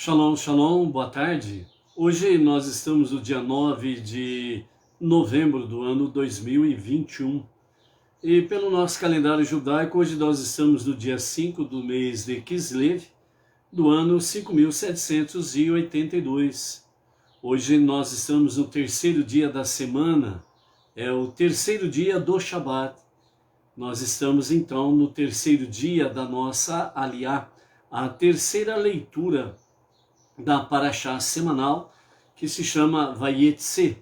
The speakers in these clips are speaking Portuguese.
Shalom, shalom, boa tarde. Hoje nós estamos no dia 9 de novembro do ano 2021. E pelo nosso calendário judaico, hoje nós estamos no dia 5 do mês de Kislev, do ano 5782. Hoje nós estamos no terceiro dia da semana, é o terceiro dia do Shabat. Nós estamos então no terceiro dia da nossa Aliyá, a terceira leitura da Parashá semanal, que se chama Vayetse,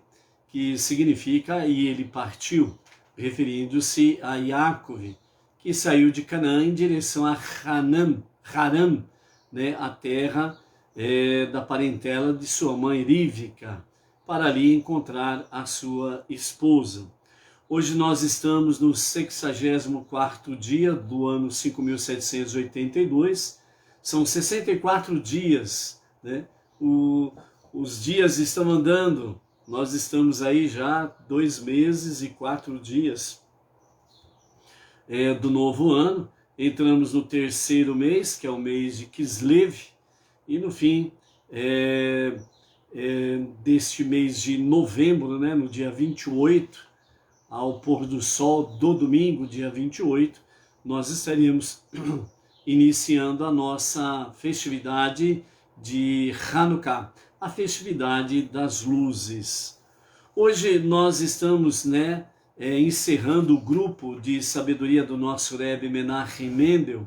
que significa e ele partiu, referindo-se a Yaakov, que saiu de Canaã em direção a Haram, né, a terra da parentela de sua mãe Rivka, para ali encontrar a sua esposa. Hoje nós estamos no 64º dia do ano 5782, são 64 dias, né? Os dias estão andando, nós estamos aí já 2 meses e 4 dias do novo ano, entramos no terceiro mês, que é o mês de Kislev, e no fim deste mês de novembro, né, no dia 28, ao pôr do sol do domingo, dia 28, nós estaríamos iniciando a nossa festividade de Hanukkah, a festividade das luzes. Hoje nós estamos encerrando o grupo de sabedoria do nosso Rebbe Menachem Mendel,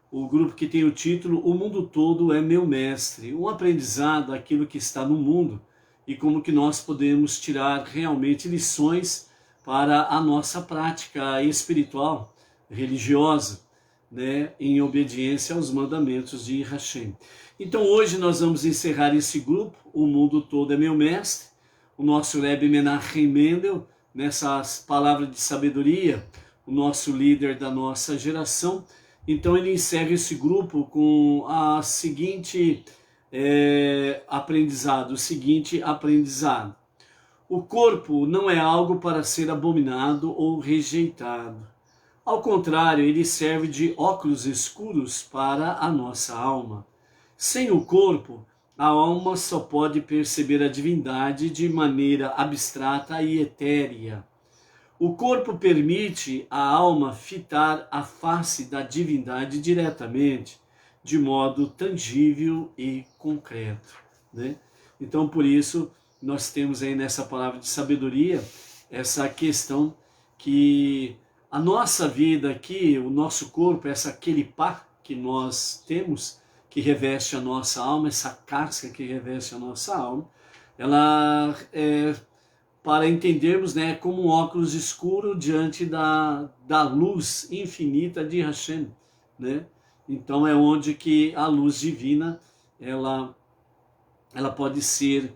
o grupo que tem o título O Mundo Todo é Meu Mestre, um aprendizado daquilo que está no mundo e como que nós podemos tirar realmente lições para a nossa prática espiritual, religiosa, né, em obediência aos mandamentos de Hashem. Então hoje nós vamos encerrar esse grupo, O Mundo Todo é Meu Mestre, o nosso Rebbe Menachem Mendel, nessas palavras de sabedoria, o nosso líder da nossa geração. Então ele encerra esse grupo com a seguinte aprendizado, O corpo não é algo para ser abominado ou rejeitado. Ao contrário, ele serve de óculos escuros para a nossa alma. Sem o corpo, a alma só pode perceber a divindade de maneira abstrata e etérea. O corpo permite à alma fitar a face da divindade diretamente, de modo tangível e concreto, né? Então, por isso, nós temos aí nessa palavra de sabedoria essa questão que a nossa vida aqui, o nosso corpo, aquele pá que nós temos, que reveste a nossa alma, essa casca que reveste a nossa alma, ela é para entendermos, né, como um óculos escuro diante da luz infinita de Hashem, né? Então é onde que a luz divina, ela pode ser,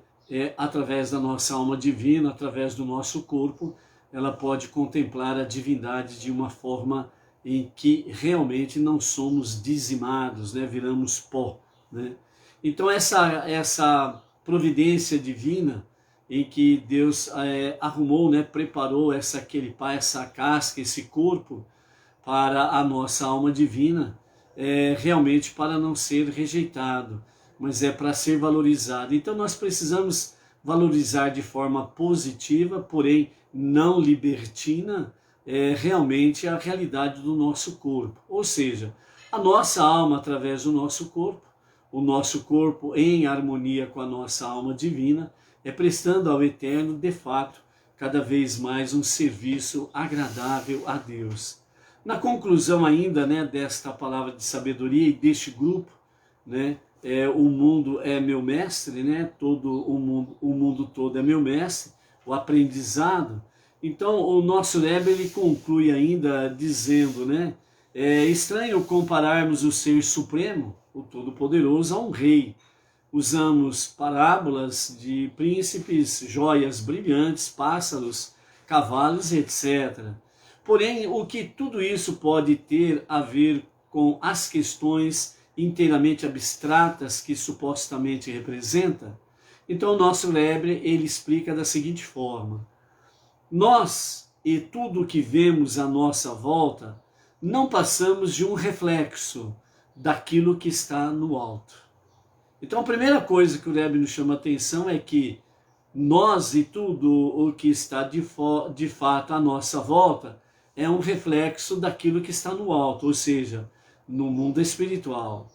através da nossa alma divina, através do nosso corpo, ela pode contemplar a divindade de uma forma em que realmente não somos dizimados, né? Viramos pó, né? Então essa providência divina em que Deus arrumou, né? Preparou aquele pá, essa casca, esse corpo para a nossa alma divina, realmente para não ser rejeitado, mas é para ser valorizado. Então nós precisamos valorizar de forma positiva, porém não libertina, realmente a realidade do nosso corpo. Ou seja, a nossa alma através do nosso corpo, o nosso corpo em harmonia com a nossa alma divina, prestando ao Eterno, de fato, cada vez mais um serviço agradável a Deus. Na conclusão ainda, né, desta palavra de sabedoria e deste grupo, né, o mundo é meu mestre, né, o mundo todo é meu mestre, o aprendizado. Então o nosso Rebbe, ele conclui ainda dizendo, né, é estranho compararmos o Ser Supremo, o Todo-Poderoso, a um rei. Usamos parábolas de príncipes, joias brilhantes, pássaros, cavalos, etc. Porém, o que tudo isso pode ter a ver com as questões inteiramente abstratas que supostamente representa? Então o nosso Rebbe, ele explica da seguinte forma: nós e tudo o que vemos à nossa volta não passamos de um reflexo daquilo que está no alto. Então a primeira coisa que o Rebbe nos chama a atenção é que nós e tudo o que está de fato à nossa volta é um reflexo daquilo que está no alto, ou seja, no mundo espiritual.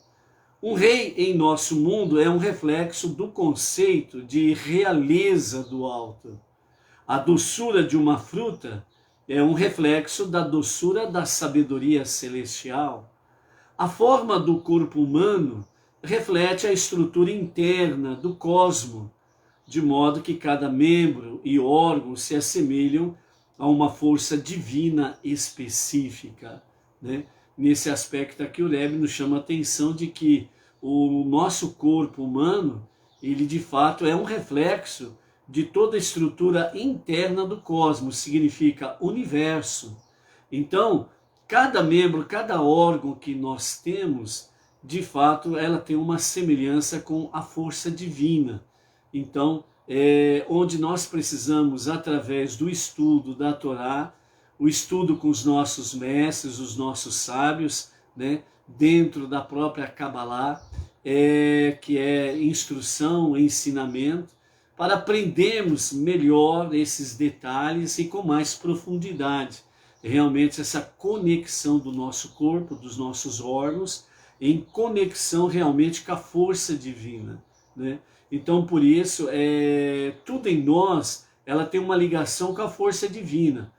Um rei em nosso mundo é um reflexo do conceito de realeza do alto. A doçura de uma fruta é um reflexo da doçura da sabedoria celestial. A forma do corpo humano reflete a estrutura interna do cosmo, de modo que cada membro e órgão se assemelham a uma força divina específica, né? Nesse aspecto aqui o Rebbe nos chama a atenção de que o nosso corpo humano, ele de fato é um reflexo de toda a estrutura interna do cosmos, significa universo. Então, cada membro, cada órgão que nós temos, de fato, ela tem uma semelhança com a força divina. Então, onde nós precisamos, através do estudo da Torá, o estudo com os nossos mestres, os nossos sábios, né, dentro da própria Kabbalah, que é instrução, ensinamento, para aprendermos melhor esses detalhes e com mais profundidade. Realmente essa conexão do nosso corpo, dos nossos órgãos, em conexão realmente com a força divina, né? Então, por isso, tudo em nós, ela tem uma ligação com a força divina.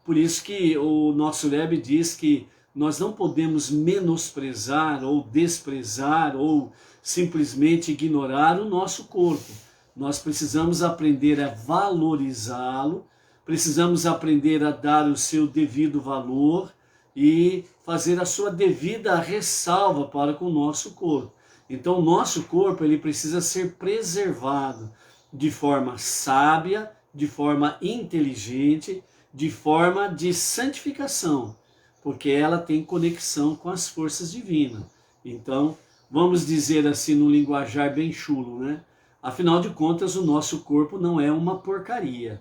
Por isso que o nosso Rebbe diz que nós não podemos menosprezar ou desprezar ou simplesmente ignorar o nosso corpo. Nós precisamos aprender a valorizá-lo, precisamos aprender a dar o seu devido valor e fazer a sua devida ressalva para com o nosso corpo. Então o nosso corpo ele precisa ser preservado de forma sábia, de forma inteligente, de forma de santificação, porque ela tem conexão com as forças divinas. Então, vamos dizer assim no linguajar bem chulo, né? Afinal de contas, o nosso corpo não é uma porcaria.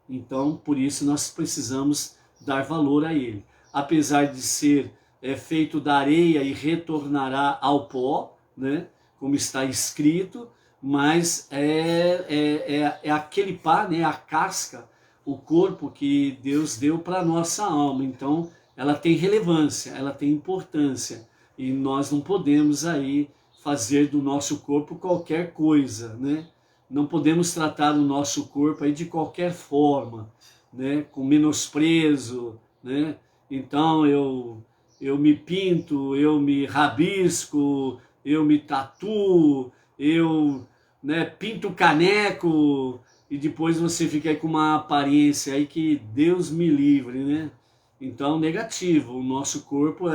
Então, por isso nós precisamos dar valor a ele. Apesar de ser feito da areia e retornará ao pó, né? Como está escrito, mas é aquele pá, né? A casca, o corpo que Deus deu para a nossa alma. Então, ela tem relevância, ela tem importância. E nós não podemos aí fazer do nosso corpo qualquer coisa, né? Não podemos tratar o nosso corpo aí de qualquer forma, né? Com menosprezo, né? Então eu me pinto, eu me rabisco, eu me tatuo, eu, né, pinto o caneco e depois você fica aí com uma aparência aí que Deus me livre, né? Então, negativo, o nosso corpo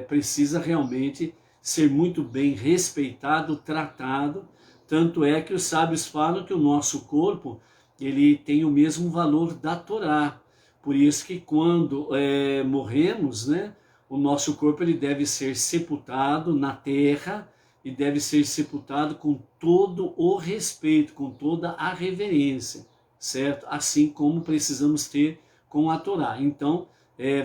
precisa realmente ser muito bem respeitado, tratado, tanto é que os sábios falam que o nosso corpo ele tem o mesmo valor da Torá. Por isso que quando morremos, né, o nosso corpo ele deve ser sepultado na terra e deve ser sepultado com todo o respeito, com toda a reverência, certo? Assim como precisamos ter com a Torá. Então,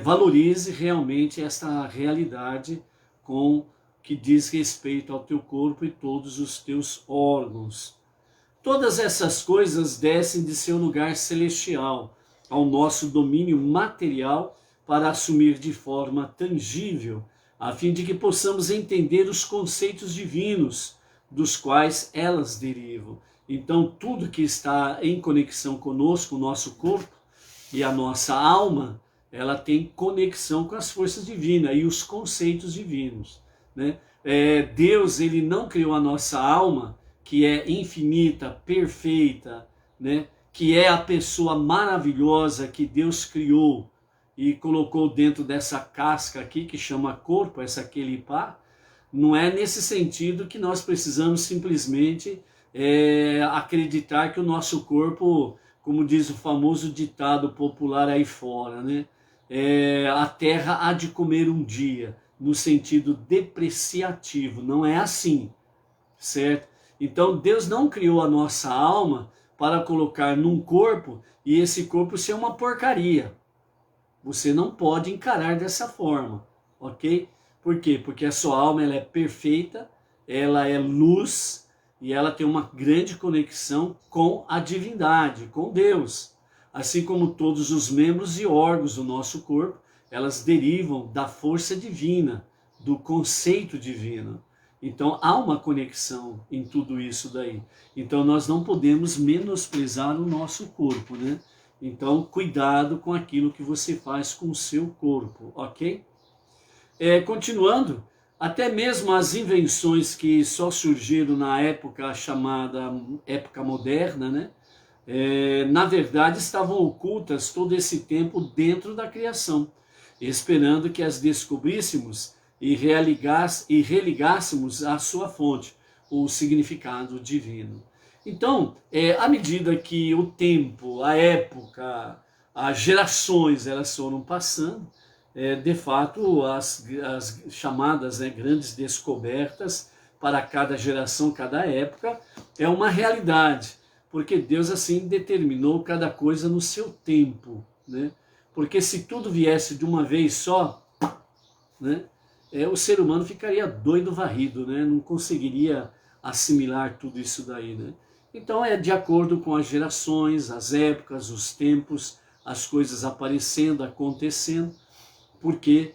valorize realmente esta realidade com que diz respeito ao teu corpo e todos os teus órgãos. Todas essas coisas descem de seu lugar celestial ao nosso domínio material para assumir de forma tangível, a fim de que possamos entender os conceitos divinos dos quais elas derivam. Então, tudo que está em conexão conosco, o nosso corpo e a nossa alma, ela tem conexão com as forças divinas e os conceitos divinos, né? Deus ele não criou a nossa alma, que é infinita, perfeita, né? Que é a pessoa maravilhosa que Deus criou e colocou dentro dessa casca aqui, que chama corpo, essa quelipá. Não é nesse sentido que nós precisamos simplesmente acreditar que o nosso corpo, como diz o famoso ditado popular aí fora, né? A terra há de comer um dia, no sentido depreciativo. Não é assim, certo? Então Deus não criou a nossa alma para colocar num corpo e esse corpo ser uma porcaria. Você não pode encarar dessa forma, ok? Por quê? Porque a sua alma ela é perfeita, ela é luz, e ela tem uma grande conexão com a divindade, com Deus. Assim como todos os membros e órgãos do nosso corpo, elas derivam da força divina, do conceito divino. Então há uma conexão em tudo isso daí. Então nós não podemos menosprezar o nosso corpo, né? Então cuidado com aquilo que você faz com o seu corpo, ok? Continuando, até mesmo as invenções que só surgiram na época chamada época moderna, né? Na verdade estavam ocultas todo esse tempo dentro da criação, esperando que as descobríssemos e religássemos à sua fonte, o significado divino. Então, à medida que o tempo, a época, as gerações elas foram passando, de fato as chamadas grandes descobertas para cada geração, cada época, é uma realidade, porque Deus assim determinou cada coisa no seu tempo, né? Porque se tudo viesse de uma vez só, né, o ser humano ficaria doido varrido, né? Não conseguiria assimilar tudo isso daí, né? Então é de acordo com as gerações, as épocas, os tempos, as coisas aparecendo, acontecendo, porque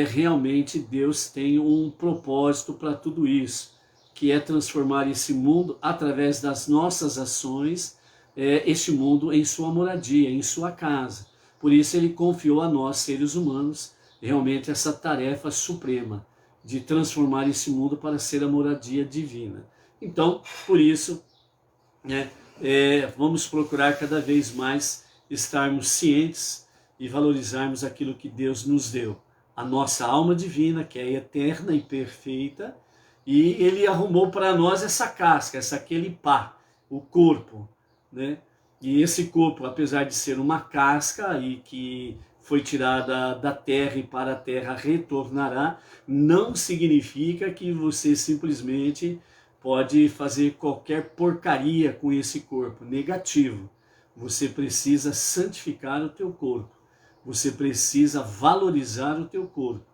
realmente Deus tem um propósito para tudo isso, que é transformar esse mundo através das nossas ações, este mundo em sua moradia, em sua casa. Por isso ele confiou a nós, seres humanos, realmente essa tarefa suprema de transformar esse mundo para ser a moradia divina. Então, por isso, vamos procurar cada vez mais estarmos cientes e valorizarmos aquilo que Deus nos deu. A nossa alma divina, que é eterna e perfeita, e ele arrumou para nós essa casca, aquele pá, o corpo, né? E esse corpo, apesar de ser uma casca e que foi tirada da terra e para a terra retornará, não significa que você simplesmente pode fazer qualquer porcaria com esse corpo. Negativo. Você precisa santificar o teu corpo. Você precisa valorizar o teu corpo.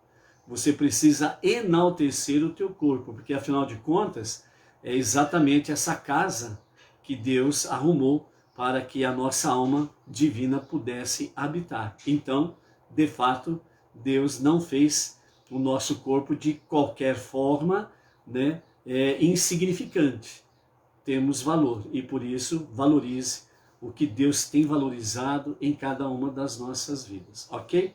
Você precisa enaltecer o teu corpo, porque afinal de contas é exatamente essa casa que Deus arrumou para que a nossa alma divina pudesse habitar. Então, de fato, Deus não fez o nosso corpo de qualquer forma, né, insignificante. Temos valor e por isso valorize o que Deus tem valorizado em cada uma das nossas vidas, ok?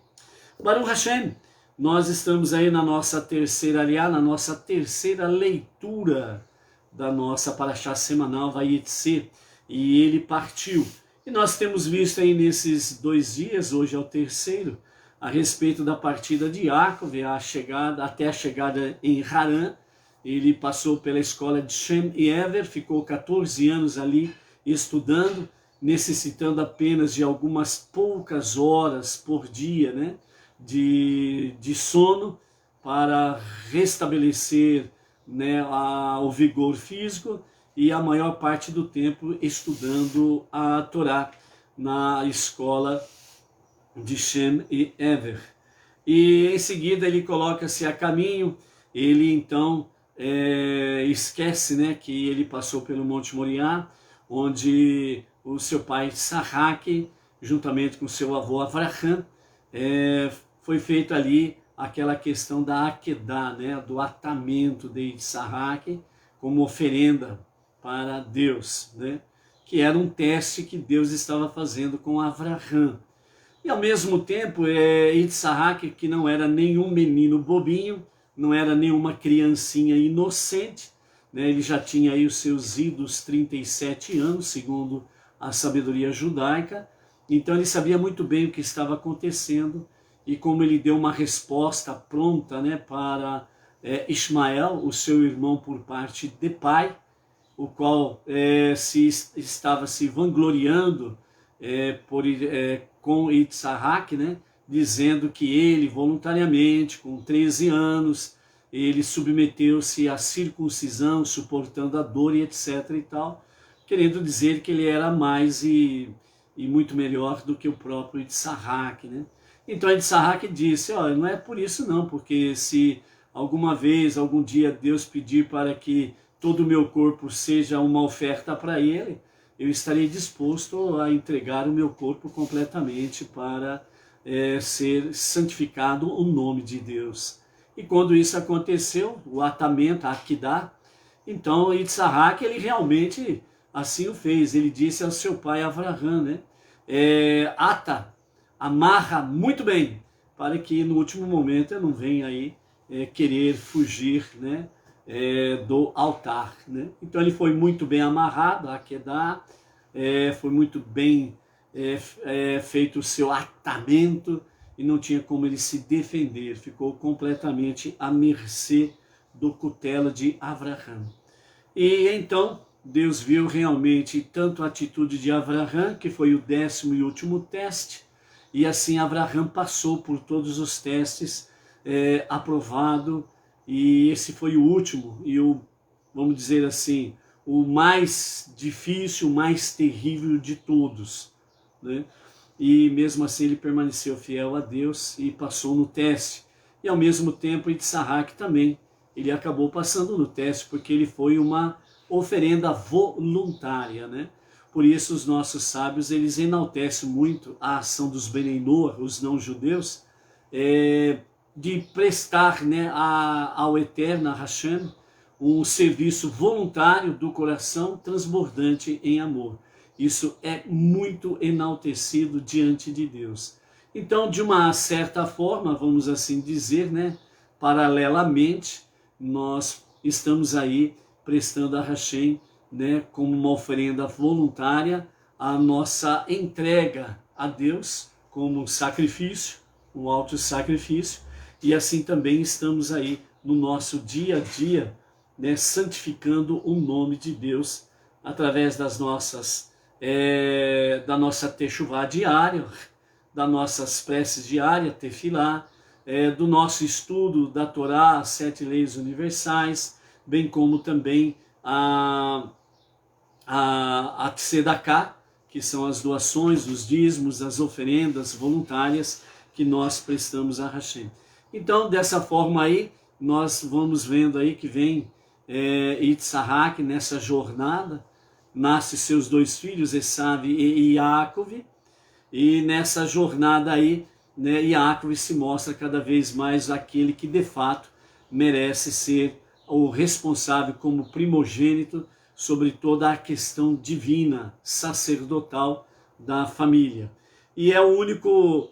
Baruch Hashem, nós estamos aí na nossa terceira aliá, na nossa terceira leitura da nossa paraxá semanal, Vayetze, e ele partiu. E nós temos visto aí nesses 2 dias, hoje é o terceiro, a respeito da partida de Yaakov, até a chegada em Harã. Ele passou pela escola de Shem e Ever, ficou 14 anos ali estudando, necessitando apenas de algumas poucas horas por dia, né, de sono para restabelecer, né, o vigor físico, e a maior parte do tempo estudando a Torá na escola de Shem e Ever. E em seguida ele coloca-se a caminho, ele então esquece, né, que ele passou pelo Monte Moriá, onde o seu pai Sarraque, juntamente com seu avô Avraham, foi feito ali aquela questão da Akedah, né, do atamento de Sarraque como oferenda para Deus, né, que era um teste que Deus estava fazendo com Avraham. E ao mesmo tempo, Yitzhak, que não era nenhum menino bobinho, não era nenhuma criancinha inocente, né? Ele já tinha aí os seus idos 37 anos, segundo a sabedoria judaica, então ele sabia muito bem o que estava acontecendo, e como ele deu uma resposta pronta, né, para Ismael, o seu irmão por parte de pai, o qual estava se vangloriando com Yitzhak, né, dizendo que ele voluntariamente, com 13 anos, ele submeteu-se à circuncisão, suportando a dor e etc. e tal, querendo dizer que ele era mais e muito melhor do que o próprio Yitzhak, né? Então Yitzhak disse, olha, não é por isso não, porque se alguma vez, algum dia Deus pedir para que todo o meu corpo seja uma oferta para ele, eu estarei disposto a entregar o meu corpo completamente para ser santificado o nome de Deus. E quando isso aconteceu, o atamento, a Aquidah, então Yitzhak, ele realmente assim o fez. Ele disse ao seu pai Avraham, né? Ata, amarra muito bem, para que no último momento eu não venha aí querer fugir, né? Do altar, né? Então ele foi muito bem amarrado, a Akedah, foi muito bem feito o seu atamento e não tinha como ele se defender, ficou completamente à mercê do cutelo de Avraham. E então Deus viu realmente tanto a atitude de Avraham, que foi o 10º e último teste, e assim Avraham passou por todos os testes, aprovado, e esse foi o último, e vamos dizer assim, o mais difícil, o mais terrível de todos, né? E mesmo assim ele permaneceu fiel a Deus e passou no teste. E ao mesmo tempo Yitzhak também, ele acabou passando no teste, porque ele foi uma oferenda voluntária, né? Por isso os nossos sábios, eles enaltecem muito a ação dos Benei Noach, os não-judeus, de prestar, né, ao Eterno, a Hashem, um serviço voluntário do coração transbordante em amor. Isso é muito enaltecido diante de Deus. Então, de uma certa forma, vamos assim dizer, né, paralelamente, nós estamos aí prestando a Hashem, né, como uma oferenda voluntária, a nossa entrega a Deus como um sacrifício, um alto sacrifício, e assim também estamos aí no nosso dia a dia, né, santificando o nome de Deus através das nossas da nossa techuvá diária, das nossas preces diárias, tefilá, do nosso estudo da Torá, as 7 leis universais, bem como também a Tzedaká, que são as doações, os dízimos, as oferendas voluntárias que nós prestamos a Hashem. Então, dessa forma aí, nós vamos vendo aí que vem Yitzhak nessa jornada, nasce seus 2 filhos, Esav e Yaakov, e nessa jornada aí, né, Yaakov se mostra cada vez mais aquele que de fato merece ser o responsável como primogênito sobre toda a questão divina, sacerdotal da família. E é o único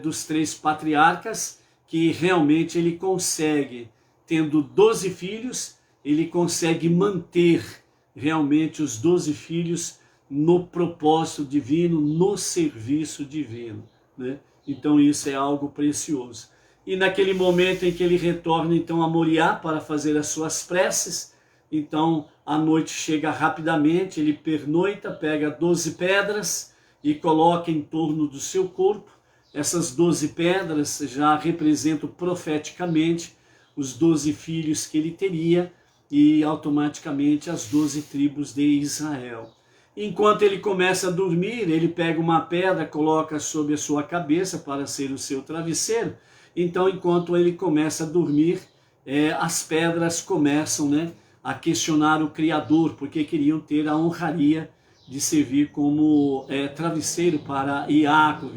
dos 3 patriarcas que realmente ele consegue, tendo 12 filhos, ele consegue manter realmente os 12 filhos no propósito divino, no serviço divino, né? Então isso é algo precioso. E naquele momento em que ele retorna então a Moriá para fazer as suas preces, então a noite chega rapidamente, ele pernoita, pega 12 pedras e coloca em torno do seu corpo. Essas 12 pedras já representam profeticamente os 12 filhos que ele teria, e automaticamente as 12 tribos de Israel. Enquanto ele começa a dormir, ele pega uma pedra, coloca sobre a sua cabeça para ser o seu travesseiro. Então, enquanto ele começa a dormir, as pedras começam, né, a questionar o Criador, porque queriam ter a honraria de servir como travesseiro para Yaakov,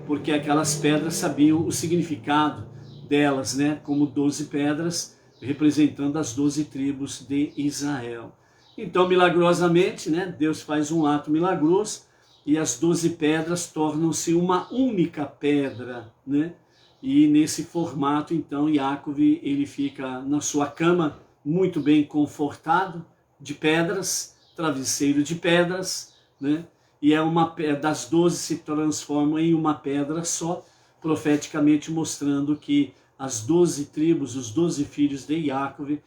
porque aquelas pedras sabiam o significado delas, né, como 12 pedras, representando as 12 tribos de Israel. Então, milagrosamente, né, Deus faz um ato milagroso e as 12 pedras tornam-se uma única pedra, né? E nesse formato, então, Yaakov, ele fica na sua cama muito bem confortado, de pedras, travesseiro de pedras, né? E das 12 se transforma em uma pedra só, profeticamente mostrando que as 12 tribos, os 12 filhos de Yaakov,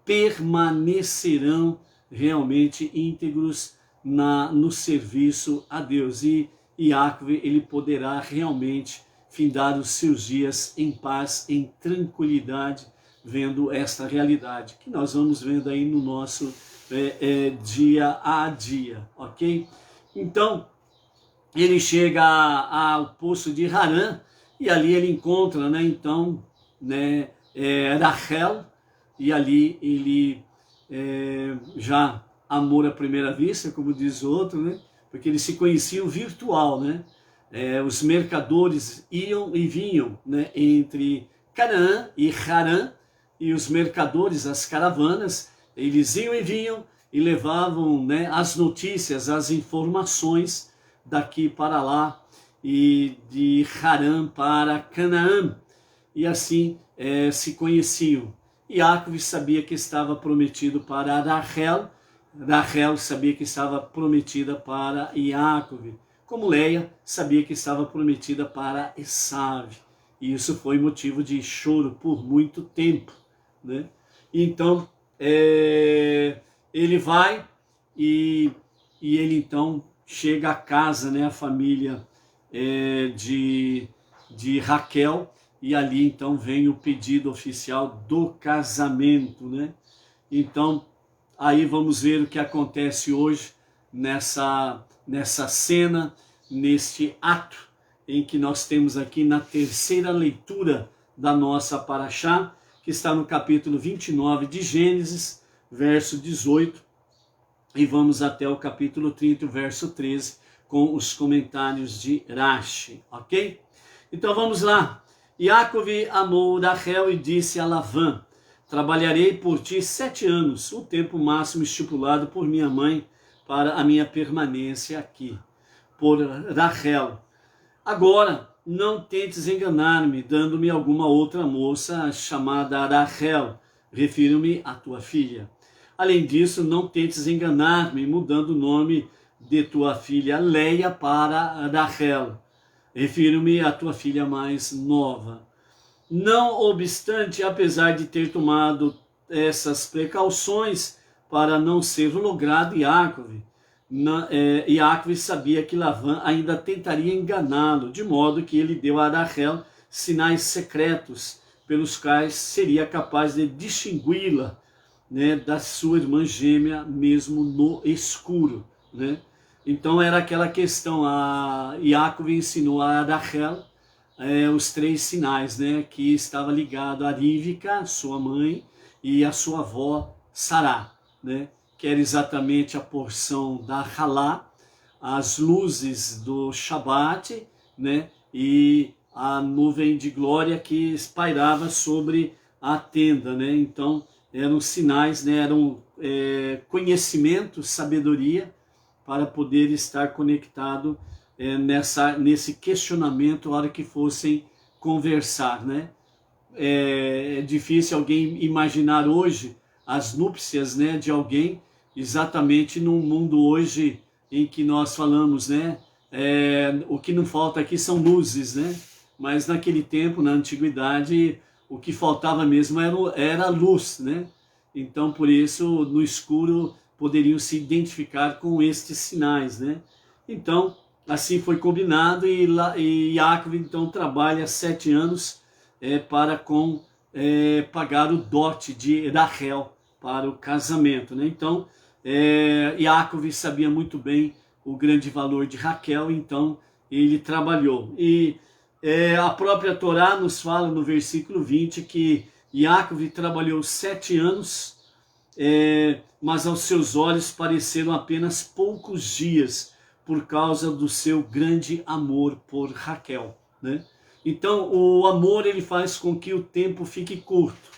permanecerão realmente íntegros no serviço a Deus. E Yaakov, ele poderá realmente findar os seus dias em paz, em tranquilidade, vendo esta realidade, que nós vamos vendo aí no nosso dia a dia, ok? Então, ele chega ao poço de Harã, e ali ele encontra, né, então, né, Rachel, e ali ele já amor à primeira vista, como diz o outro, né? Porque eles se conheciam virtual, né? Os mercadores iam e vinham, né, entre Canaã e Harã, e os mercadores, as caravanas, eles iam e vinham e levavam, né, as notícias, as informações daqui para lá e de Harã para Canaã, e assim se conheciam. Iacov sabia que estava prometido para Rachel, Rachel sabia que estava prometida para Iacov, como Leia sabia que estava prometida para Esaú. E isso foi motivo de choro por muito tempo, né? Então, ele vai e ele então chega à casa, né, a família de Raquel, e ali então vem o pedido oficial do casamento, né? Então, aí vamos ver o que acontece hoje nessa cena, neste ato em que nós temos aqui na terceira leitura da nossa Paraxá, que está no capítulo 29 de Gênesis, verso 18, e vamos até o capítulo 30, verso 13, com os comentários de Rashi, ok? Então vamos lá. Iacov amou Rachel e disse a Lavã: trabalharei por ti 7 anos, o tempo máximo estipulado por minha mãe para a minha permanência aqui. Por Rachel: agora não tentes enganar-me, dando-me alguma outra moça chamada Rachel, refiro-me à tua filha. Além disso, não tentes enganar-me, mudando o nome de tua filha Leia para Rachel, refiro-me à tua filha mais nova. Não obstante, apesar de ter tomado essas precauções para não ser logrado Iacov, Iacov sabia que Lavã ainda tentaria enganá-lo, de modo que ele deu a Rachel sinais secretos pelos quais seria capaz de distingui-la, né, da sua irmã gêmea, mesmo no escuro, né? Então era aquela questão, a Iacov ensinou a Rachel os 3 sinais, né, que estava ligado a Rivka, sua mãe, e a sua avó Sará, né, que era exatamente a porção da Halá, as luzes do Shabat, né, e a nuvem de glória que pairava sobre a tenda, né? Então eram sinais, né, eram conhecimento, sabedoria, para poder estar conectado nesse questionamento na hora que fossem conversar, né? É difícil alguém imaginar hoje as núpcias, né, de alguém exatamente num mundo hoje em que nós falamos, né? O que não falta aqui são luzes, né? Mas naquele tempo, na antiguidade, o que faltava mesmo era luz, né? Então, por isso, no escuro poderiam se identificar com estes sinais, né? Então, assim foi combinado, e Iacov então trabalha 7 anos para pagar o dote de Rachel para o casamento, né? Então, Iacov sabia muito bem o grande valor de Raquel, então ele trabalhou. E a própria Torá nos fala no versículo 20 que Iacov trabalhou 7 anos, mas aos seus olhos pareceram apenas poucos dias, por causa do seu grande amor por Raquel, né? Então o amor, ele faz com que o tempo fique curto.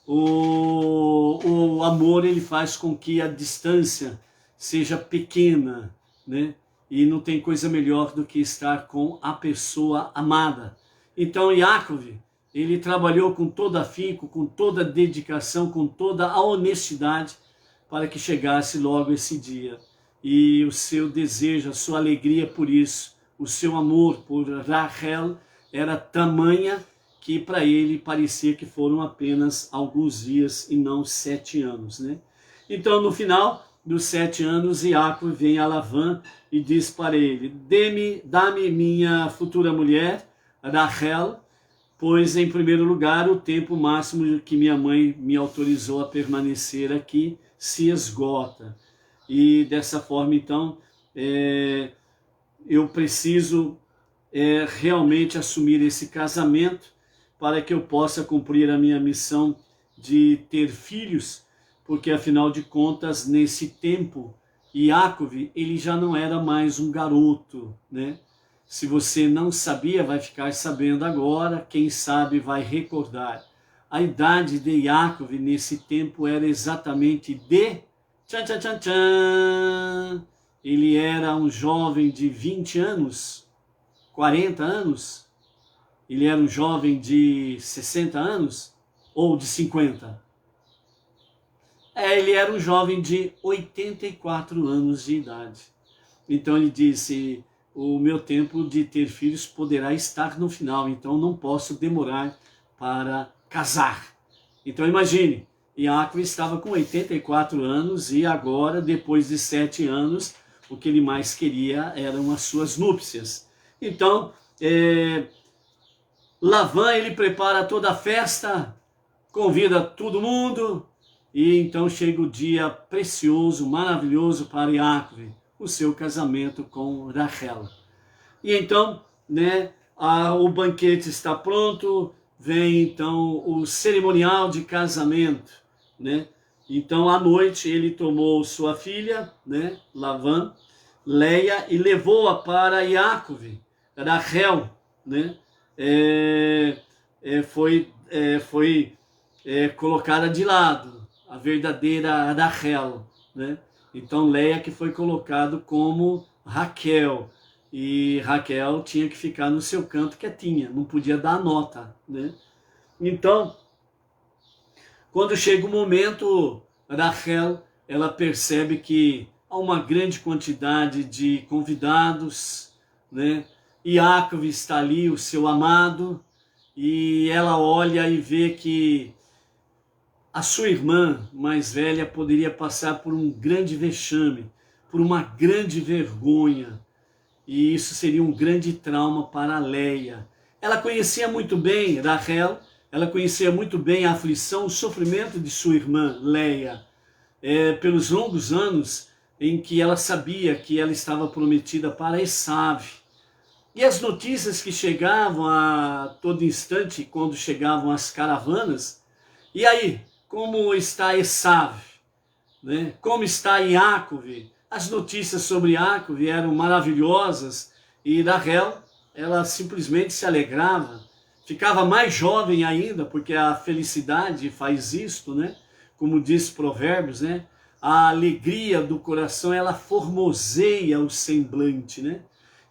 O amor, ele faz com que a distância seja pequena, né? E não tem coisa melhor do que estar com a pessoa amada. Então Iacov, ele trabalhou com todo afinco, com toda a dedicação, com toda a honestidade, para que chegasse logo esse dia. E o seu desejo, a sua alegria por isso, o seu amor por Rachel era tamanha que para ele parecia que foram apenas alguns dias e não 7 anos, né? Então, no final dos 7 anos, Iacov vem a Lavã e diz para ele: dá-me minha futura mulher, Rachel, pois em primeiro lugar o tempo máximo que minha mãe me autorizou a permanecer aqui se esgota. E dessa forma, então, eu preciso realmente assumir esse casamento para que eu possa cumprir a minha missão de ter filhos, porque afinal de contas, nesse tempo, Yaakov, ele já não era mais um garoto, né? Se você não sabia, vai ficar sabendo agora, quem sabe vai recordar. A idade de Yaakov nesse tempo era exatamente de... Tchan, tchan, tchan, tchan. Ele era um jovem de 20 anos, 40 anos. Ele era um jovem de 60 anos ou de 50. Ele era um jovem de 84 anos de idade. Então ele disse, o meu tempo de ter filhos poderá estar no final, então não posso demorar para casar. Então imagine, Yaakov estava com 84 anos e agora, depois de 7 anos, o que ele mais queria eram as suas núpcias. Então, Lavã, ele prepara toda a festa, convida todo mundo, e então chega o dia precioso, maravilhoso para Yaakov, o seu casamento com Rachel. E então, né, o banquete está pronto, vem então o cerimonial de casamento, né? Então à noite ele tomou sua filha, né, Lavã, Leia, e levou-a para Yaakov. Rachel, né, foi colocada de lado, a verdadeira Rachel, né? Então Leia que foi colocado como Raquel, e Raquel tinha que ficar no seu canto quietinha, não podia dar nota, né? Então, quando chega o momento, Rachel, ela percebe que há uma grande quantidade de convidados, né? Yaakov está ali, o seu amado, e ela olha e vê que a sua irmã mais velha poderia passar por um grande vexame, por uma grande vergonha, e isso seria um grande trauma para Leia. Ela conhecia muito bem Rachel, ela conhecia muito bem a aflição, o sofrimento de sua irmã Leia, pelos longos anos em que ela sabia que ela estava prometida para Esav. E as notícias que chegavam a todo instante, quando chegavam as caravanas, e aí, como está Esav? Né? Como está Yaakov? As notícias sobre Yaakov eram maravilhosas, e Rachel, ela simplesmente se alegrava, ficava mais jovem ainda, porque a felicidade faz isto, né? Como diz Provérbios, né? A alegria do coração, ela formoseia o semblante, né?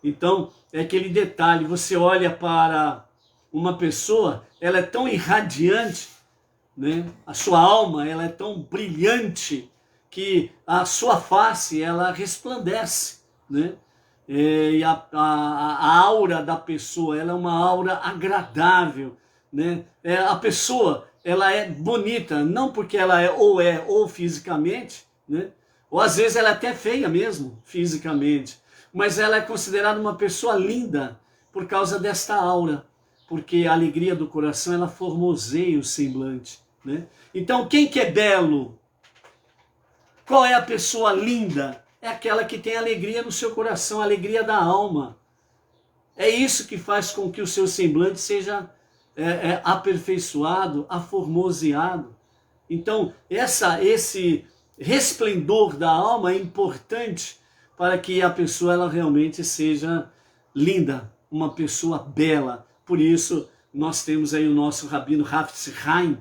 Então, é aquele detalhe, você olha para uma pessoa, ela é tão irradiante, né? A sua alma, ela é tão brilhante, que a sua face, ela resplandece, né? E a aura da pessoa, ela é uma aura agradável, né? A pessoa, ela é bonita, não porque ela ou fisicamente, né? Ou às vezes ela é até feia mesmo, fisicamente, mas ela é considerada uma pessoa linda por causa desta aura, porque a alegria do coração, ela formoseia o semblante, né? Então, quem que é belo? Qual é a pessoa linda? É aquela que tem alegria no seu coração, alegria da alma. É isso que faz com que o seu semblante seja aperfeiçoado, aformoseado. Então, esse resplendor da alma é importante para que a pessoa ela realmente seja linda, uma pessoa bela. Por isso, nós temos aí o nosso Rabino Hafetz Haim,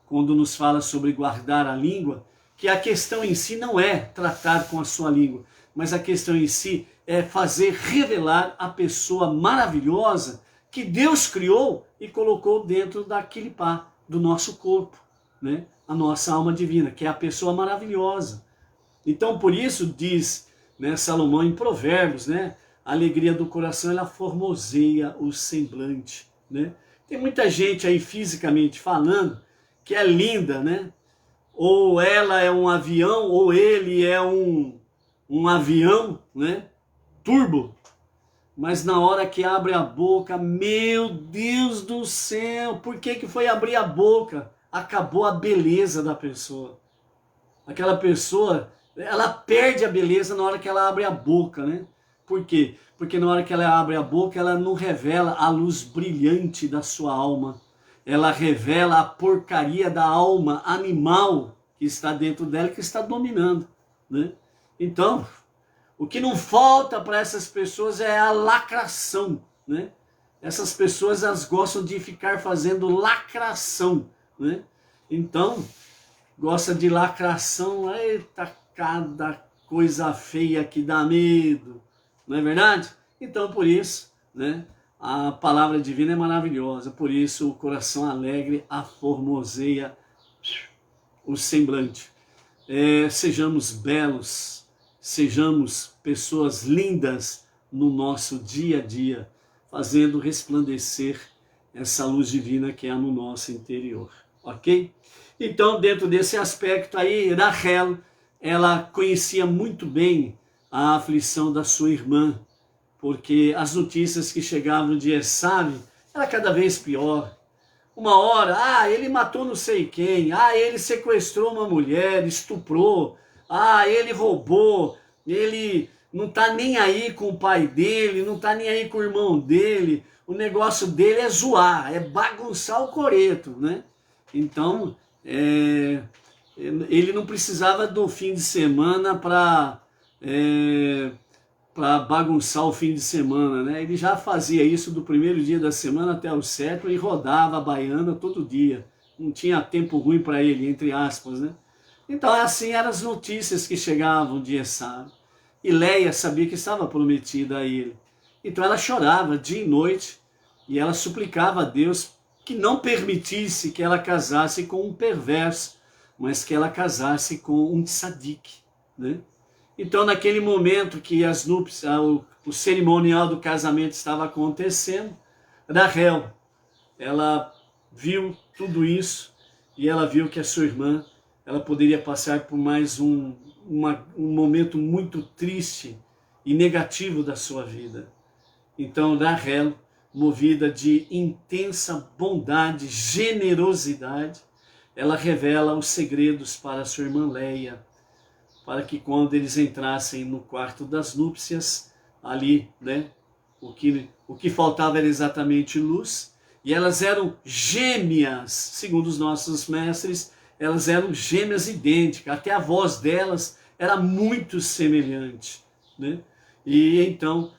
quando nos fala sobre guardar a língua, que a questão em si não é tratar com a sua língua, mas a questão em si é fazer revelar a pessoa maravilhosa que Deus criou e colocou dentro da clipá do nosso corpo, né? A nossa alma divina, que é a pessoa maravilhosa. Então, por isso diz, né, Salomão em Provérbios, né? A alegria do coração, ela formoseia o semblante, né? Tem muita gente aí fisicamente falando que é linda, né? Ou ela é um avião, ou ele é um avião, né? Turbo. Mas na hora que abre a boca, meu Deus do céu, por que foi abrir a boca? Acabou a beleza da pessoa. Aquela pessoa, ela perde a beleza na hora que ela abre a boca, né? Por quê? Porque na hora que ela abre a boca, ela não revela a luz brilhante da sua alma. Ela revela a porcaria da alma animal que está dentro dela, que está dominando, né? Então, o que não falta para essas pessoas é a lacração, né? Essas pessoas, elas gostam de ficar fazendo lacração, né? Então, gosta de lacração, eita, cada coisa feia que dá medo, não é verdade? Então, por isso, né, a palavra divina é maravilhosa, por isso o coração alegre aformoseia o semblante. Sejamos belos, sejamos pessoas lindas no nosso dia a dia, fazendo resplandecer essa luz divina que há no nosso interior, ok? Então, dentro desse aspecto aí, Rachel, ela conhecia muito bem a aflição da sua irmã, porque as notícias que chegavam de Esaú era cada vez pior. Uma hora, ele matou não sei quem, ele sequestrou uma mulher, estuprou, ele roubou, ele não está nem aí com o pai dele, não está nem aí com o irmão dele, o negócio dele é zoar, é bagunçar o coreto, né? Então, ele não precisava do fim de semana para bagunçar o fim de semana, né? Ele já fazia isso do primeiro dia da semana até o sétimo e rodava a baiana todo dia. Não tinha tempo ruim para ele, entre aspas, né? Então, assim eram as notícias que chegavam de Esaú. E Leia sabia que estava prometida a ele. Então ela chorava dia e noite e ela suplicava a Deus que não permitisse que ela casasse com um perverso, mas que ela casasse com um tzadik, né? Então, naquele momento que as núpcias, o cerimonial do casamento estava acontecendo, Rachel, ela viu tudo isso e ela viu que a sua irmã, ela poderia passar por mais um momento muito triste e negativo da sua vida. Então, Rachel, movida de intensa bondade, generosidade, ela revela os segredos para sua irmã Leia, para que quando eles entrassem no quarto das núpcias, ali, né, o que faltava era exatamente luz, e elas eram gêmeas, segundo os nossos mestres, elas eram gêmeas idênticas, até a voz delas era muito semelhante, né? E então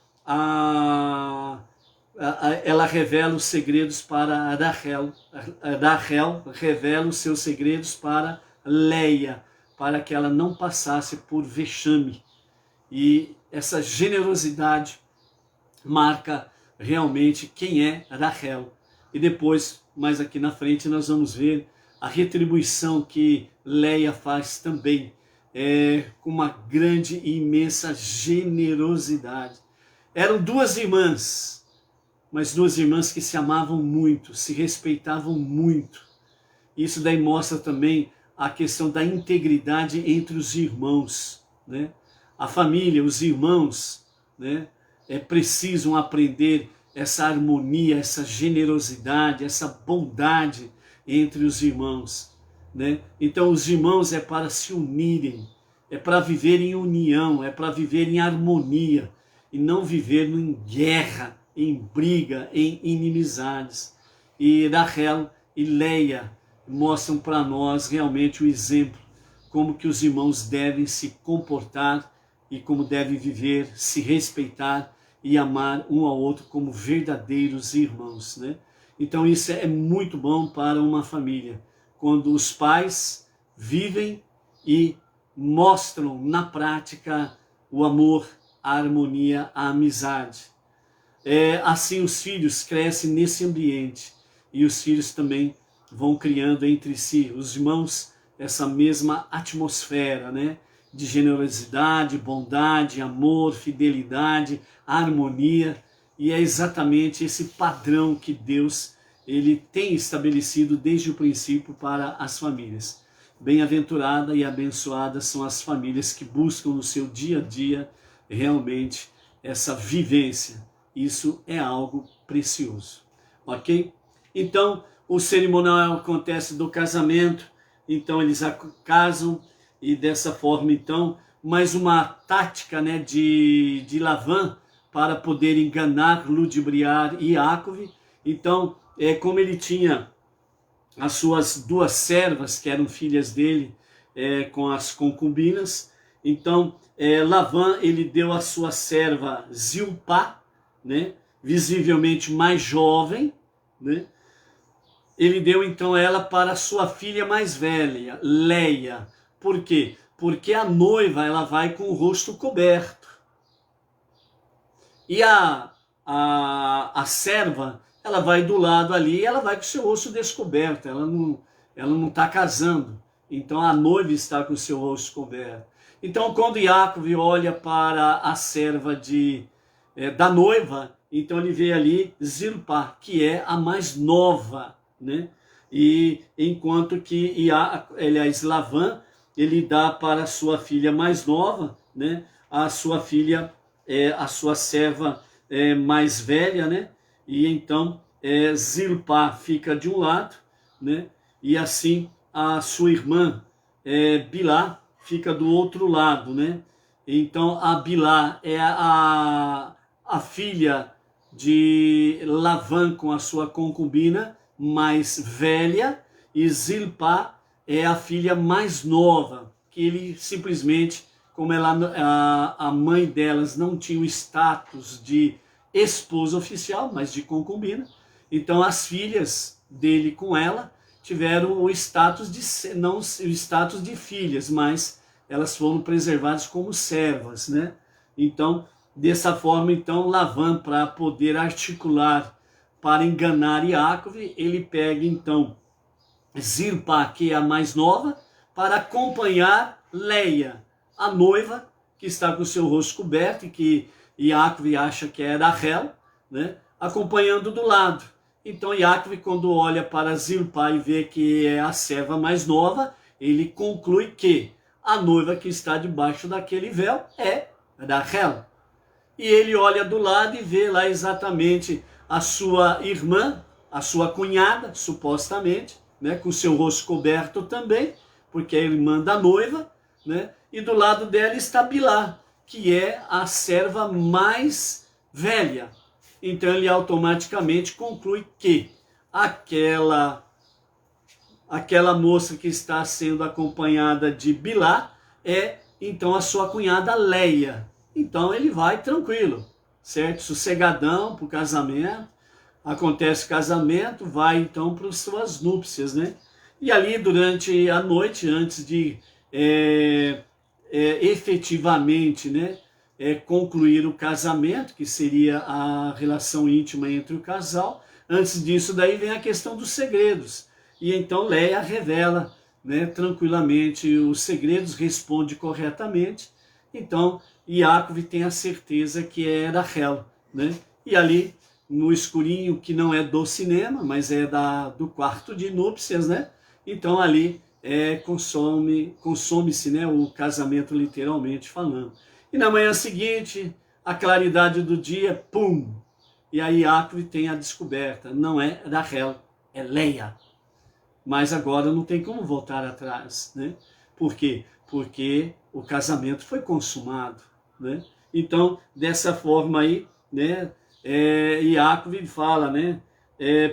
ela revela os segredos para Rachel, Rachel revela os seus segredos para Leia, para que ela não passasse por vexame. E essa generosidade marca realmente quem é Rachel. E depois, mais aqui na frente, nós vamos ver a retribuição que Leia faz também, com uma grande e imensa generosidade. Eram duas irmãs, mas duas irmãs que se amavam muito, se respeitavam muito. Isso daí mostra também a questão da integridade entre os irmãos, né? A família, os irmãos, né, precisam aprender essa harmonia, essa generosidade, essa bondade entre os irmãos, né? Então os irmãos é para se unirem, é para viver em união, é para viver em harmonia e não viver em guerra, em briga, em inimizades. E Rachel e Leia mostram para nós realmente o exemplo, como que os irmãos devem se comportar e como devem viver, se respeitar e amar um ao outro como verdadeiros irmãos, né? Então isso é muito bom para uma família, quando os pais vivem e mostram na prática o amor, a harmonia, a amizade. Assim os filhos crescem nesse ambiente e os filhos também vão criando entre si, os irmãos, essa mesma atmosfera, né, de generosidade, bondade, amor, fidelidade, harmonia, e é exatamente esse padrão que Deus ele tem estabelecido desde o princípio para as famílias. Bem-aventurada e abençoada são as famílias que buscam no seu dia a dia realmente essa vivência. Isso é algo precioso, ok? Então, o cerimonial acontece do casamento, então eles casam e dessa forma, então, mais uma tática, né, de Lavan para poder enganar, ludibriar Iacove. Então, como ele tinha as suas duas servas, que eram filhas dele, com as concubinas. Então, Lavã, ele deu a sua serva Zilpá, né, visivelmente mais jovem, né, ele deu então ela para sua filha mais velha, Leia. Por quê? Porque a noiva, ela vai com o rosto coberto. E a serva, ela vai do lado ali e ela vai com o seu rosto descoberto, ela não está casando. Então a noiva está com o seu rosto coberto. Então quando Jacob olha para a serva da noiva, então ele vê ali Zilpá, que é a mais nova, né? E enquanto que Lavã, ele dá para a sua filha mais nova, né? A sua filha, a sua serva mais velha, né? E então Zilpá fica de um lado, né? E assim a sua irmã Bilá fica do outro lado, né? Então a Bilá é a filha de Lavã com a sua concubina mais velha, e Zilpá é a filha mais nova, que ele simplesmente, como a mãe delas não tinha o status de esposa oficial, mas de concubina, então as filhas dele com ela tiveram o status não o status de filhas, mas elas foram preservadas como servas, né? Então, dessa forma, então, Lavã, para poder articular para enganar Jacob, ele pega então Zilpá, que é a mais nova, para acompanhar Leia, a noiva, que está com o seu rosto coberto, e que Jacob acha que é Rachel, né? Acompanhando do lado. Então Jacob, quando olha para Zilpá e vê que é a serva mais nova, ele conclui que a noiva que está debaixo daquele véu é Rachel. E ele olha do lado e vê lá exatamente a sua irmã, a sua cunhada, supostamente, né, com seu rosto coberto também, porque é a irmã da noiva, né, e do lado dela está Bilá, que é a serva mais velha. Então ele automaticamente conclui que aquela moça que está sendo acompanhada de Bilá é então a sua cunhada Leia. Então ele vai tranquilo, certo? Sossegadão para o casamento. Acontece o casamento, vai então para as suas núpcias, né? E ali durante a noite, antes de efetivamente, né, concluir o casamento, que seria a relação íntima entre o casal, antes disso daí vem a questão dos segredos. E então Leia revela, né, tranquilamente os segredos, responde corretamente. Então Jacob tem a certeza que é Rachel, né? E ali no escurinho, que não é do cinema, mas é do quarto de núpcias, né? Então ali consome-se, né, o casamento, literalmente falando. E na manhã seguinte, a claridade do dia, pum! E aí Jacob tem a descoberta, não é Rachel, é Leia. Mas agora não tem como voltar atrás, né? Por quê? Porque o casamento foi consumado, né? Então, dessa forma aí, né, Jacob fala, né,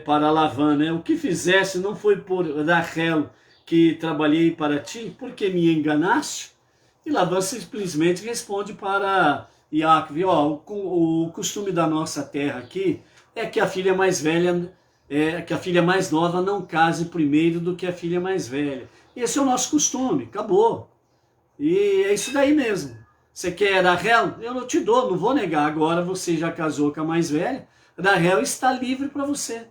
para Lavã, né, o que fizeste não foi por Rachel que trabalhei para ti, porque me enganaste? E Lavã simplesmente responde para Jacob, o costume da nossa terra aqui é que a filha mais velha, que a filha mais nova não case primeiro do que a filha mais velha. Esse é o nosso costume, acabou. E é isso daí mesmo. Você quer Rachel? Eu não te dou, não vou negar. Agora você já casou com a mais velha. Rachel está livre para você.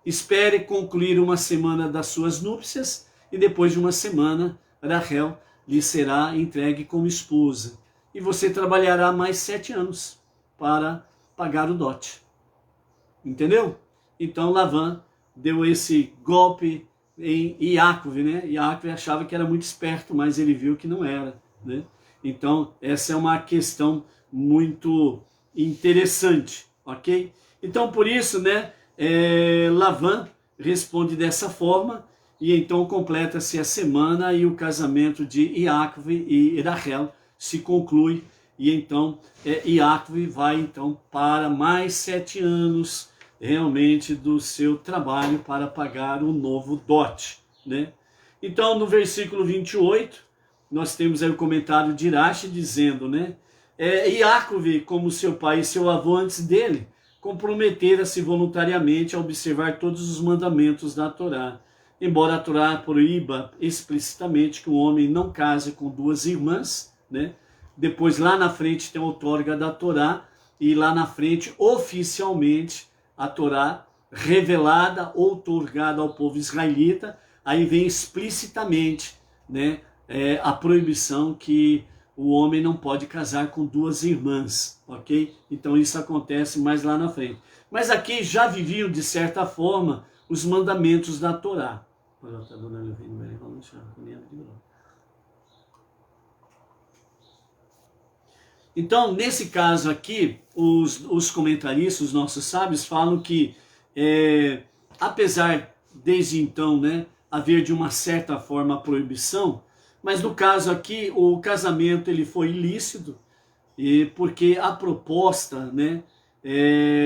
Espere concluir uma semana das suas núpcias e depois de uma semana, Rachel lhe será entregue como esposa. E você trabalhará mais 7 anos para pagar o dote. Entendeu? Então Lavã deu esse golpe em Jacob, né? Jacob achava que era muito esperto, mas ele viu que não era, né? Então essa é uma questão muito interessante, ok? Então por isso, né, Lavã responde dessa forma, e então completa-se a semana e o casamento de Jacob e Rachel se conclui, e então Jacob vai então para mais 7 anos realmente do seu trabalho para pagar o novo dote, né? Então, no versículo 28, nós temos aí o comentário de Irache dizendo, né? Iacove, como seu pai e seu avô antes dele, comprometera-se voluntariamente a observar todos os mandamentos da Torá. Embora a Torá proíba explicitamente que o homem não case com duas irmãs, né? Depois lá na frente tem a outorga da Torá, e lá na frente, oficialmente, a Torá revelada, outorgada ao povo israelita, aí vem explicitamente, né, a proibição que o homem não pode casar com duas irmãs, ok? Então isso acontece mais lá na frente. Mas aqui já viviam, de certa forma, os mandamentos da Torá. Então, nesse caso aqui, os comentaristas, os nossos sábios, falam que, apesar desde então, né, haver de uma certa forma a proibição, mas no caso aqui, o casamento ele foi ilícito, porque a proposta, né,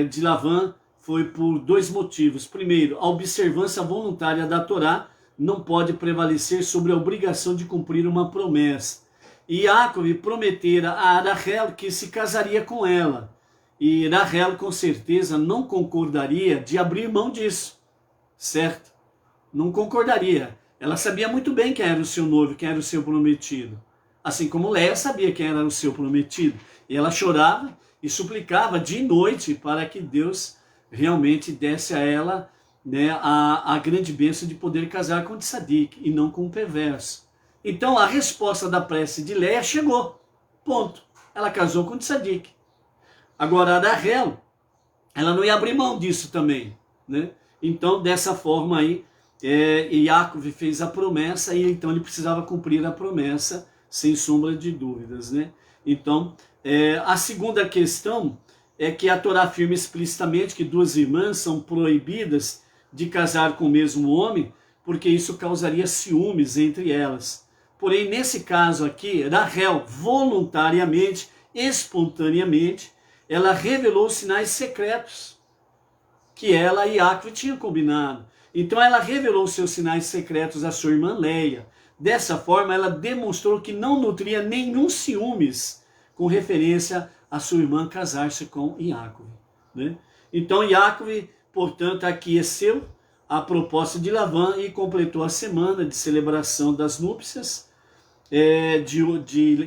de Lavã foi por dois motivos. Primeiro, a observância voluntária da Torá não pode prevalecer sobre a obrigação de cumprir uma promessa. E Iacove prometera a Rachel que se casaria com ela. E Rachel, com certeza, não concordaria de abrir mão disso, certo? Não concordaria. Ela sabia muito bem quem era o seu noivo, quem era o seu prometido. Assim como Léia sabia quem era o seu prometido. E ela chorava e suplicava de noite para que Deus realmente desse a ela, né, a grande bênção de poder casar com Tzadik e não com um perverso. Então a resposta da prece de Léia chegou. Ponto. Ela casou com Tzadik. Agora a Rachel, ela não ia abrir mão disso também, né? Então dessa forma aí, Iacove fez a promessa e então ele precisava cumprir a promessa, sem sombra de dúvidas, né? Então, a segunda questão é que a Torá afirma explicitamente que duas irmãs são proibidas de casar com o mesmo homem, porque isso causaria ciúmes entre elas. Porém, nesse caso aqui, Rachel, voluntariamente, espontaneamente, ela revelou sinais secretos que ela e Iacove tinham combinado. Então ela revelou seus sinais secretos à sua irmã Léia. Dessa forma, ela demonstrou que não nutria nenhum ciúmes com referência a sua irmã casar-se com Iacove, né? Então Iacove, portanto, aqueceu a proposta de Lavã e completou a semana de celebração das núpcias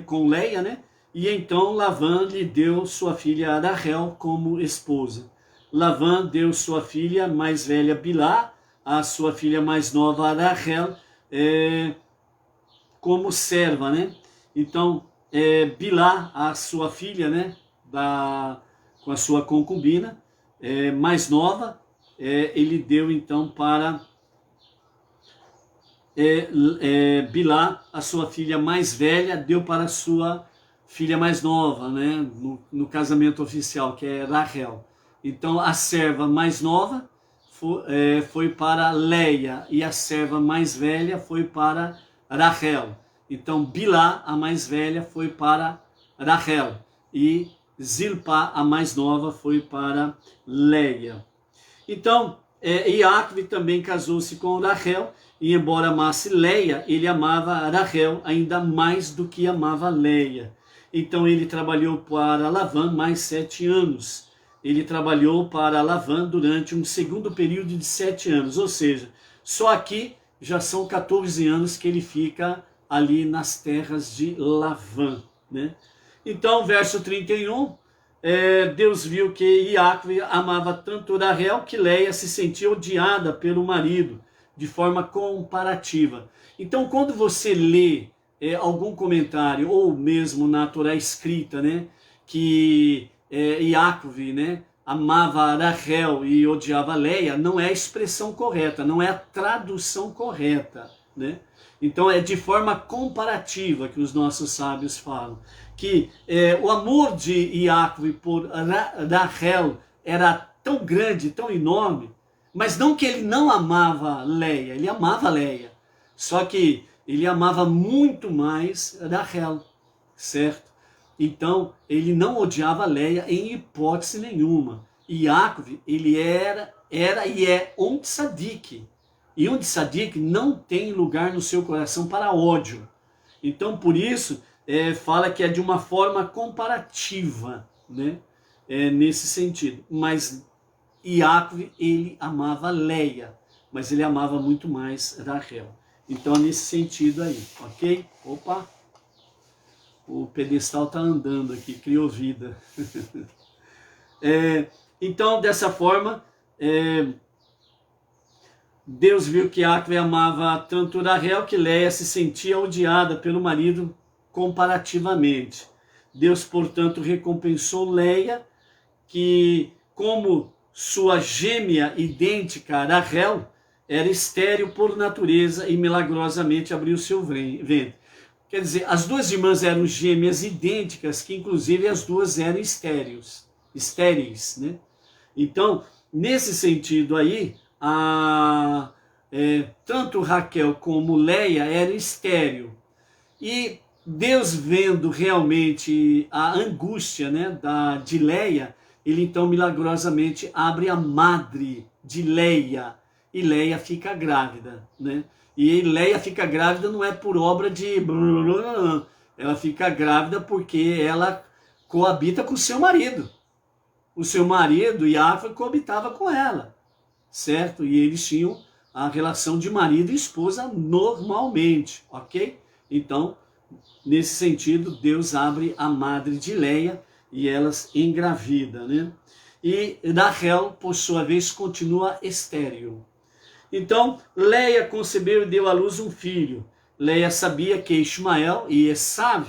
com Léia, né? E então Lavã lhe deu sua filha Rachel como esposa. Lavã deu sua filha mais velha Bilá, a sua filha mais nova Rachel, como serva, né? Então Bilá, a sua filha, né, com a sua concubina mais nova, ele deu então para Bilá, a sua filha mais velha, deu para a sua filha mais nova, né, no casamento oficial, que é Rachel. Então a serva mais nova foi para Léia e a serva mais velha foi para Rachel. Então Bilá, a mais velha, foi para Rachel e Zilpá, a mais nova, foi para Léia. Então Iacove também casou-se com Rachel, e embora amasse Léia, ele amava Rachel ainda mais do que amava Léia. Então ele trabalhou para Lavã mais 7 anos. Ele trabalhou para Lavã durante um segundo período de 7 anos, ou seja, só aqui já são 14 anos que ele fica ali nas terras de Lavã, né? Então, verso 31, Deus viu que Iacove amava tanto Rachel que Léia se sentia odiada pelo marido, de forma comparativa. Então, quando você lê algum comentário, ou mesmo na Torá escrita, né, que Iacove, né, amava Rachel e odiava Léia, não é a expressão correta, não é a tradução correta, né? Então é de forma comparativa que os nossos sábios falam, que o amor de Iacove por Rachel era tão grande, tão enorme, mas não que ele não amava Léia, ele amava Léia, só que ele amava muito mais Rachel, certo? Então ele não odiava Léia em hipótese nenhuma. Iacove, ele era e é um tzadik, E um tzadik não tem lugar no seu coração para ódio. Então, por isso, fala que é de uma forma comparativa, né? Nesse sentido. Mas Yaakov, ele amava Leia, mas ele amava muito mais Rachel. Então, nesse sentido aí, ok? Opa! O pedestal está andando aqui, criou vida. Então, dessa forma, Deus viu que Yaakov amava tanto Rachel que Leia se sentia odiada pelo marido comparativamente. Deus, portanto, recompensou Leia, que como sua gêmea idêntica, Rachel, era estéril por natureza e milagrosamente abriu seu ventre. Quer dizer, as duas irmãs eram gêmeas idênticas, que inclusive as duas eram estéreis, né? Então, nesse sentido aí, tanto Raquel como Leia eram estéril. E Deus, vendo realmente a angústia, né, de Leia, ele então milagrosamente abre a madre de Leia, e Leia fica grávida, né? E Leia fica grávida não é por obra de... Ela fica grávida porque ela coabita com o seu marido. O seu marido, Yaakov, coabitava com ela, certo? E eles tinham a relação de marido e esposa normalmente, ok? Então, nesse sentido, Deus abre a madre de Leia e elas engravida, né? E Rachel, por sua vez, continua estéril. Então, Leia concebeu e deu à luz um filho. Leia sabia que Ismael e Esav,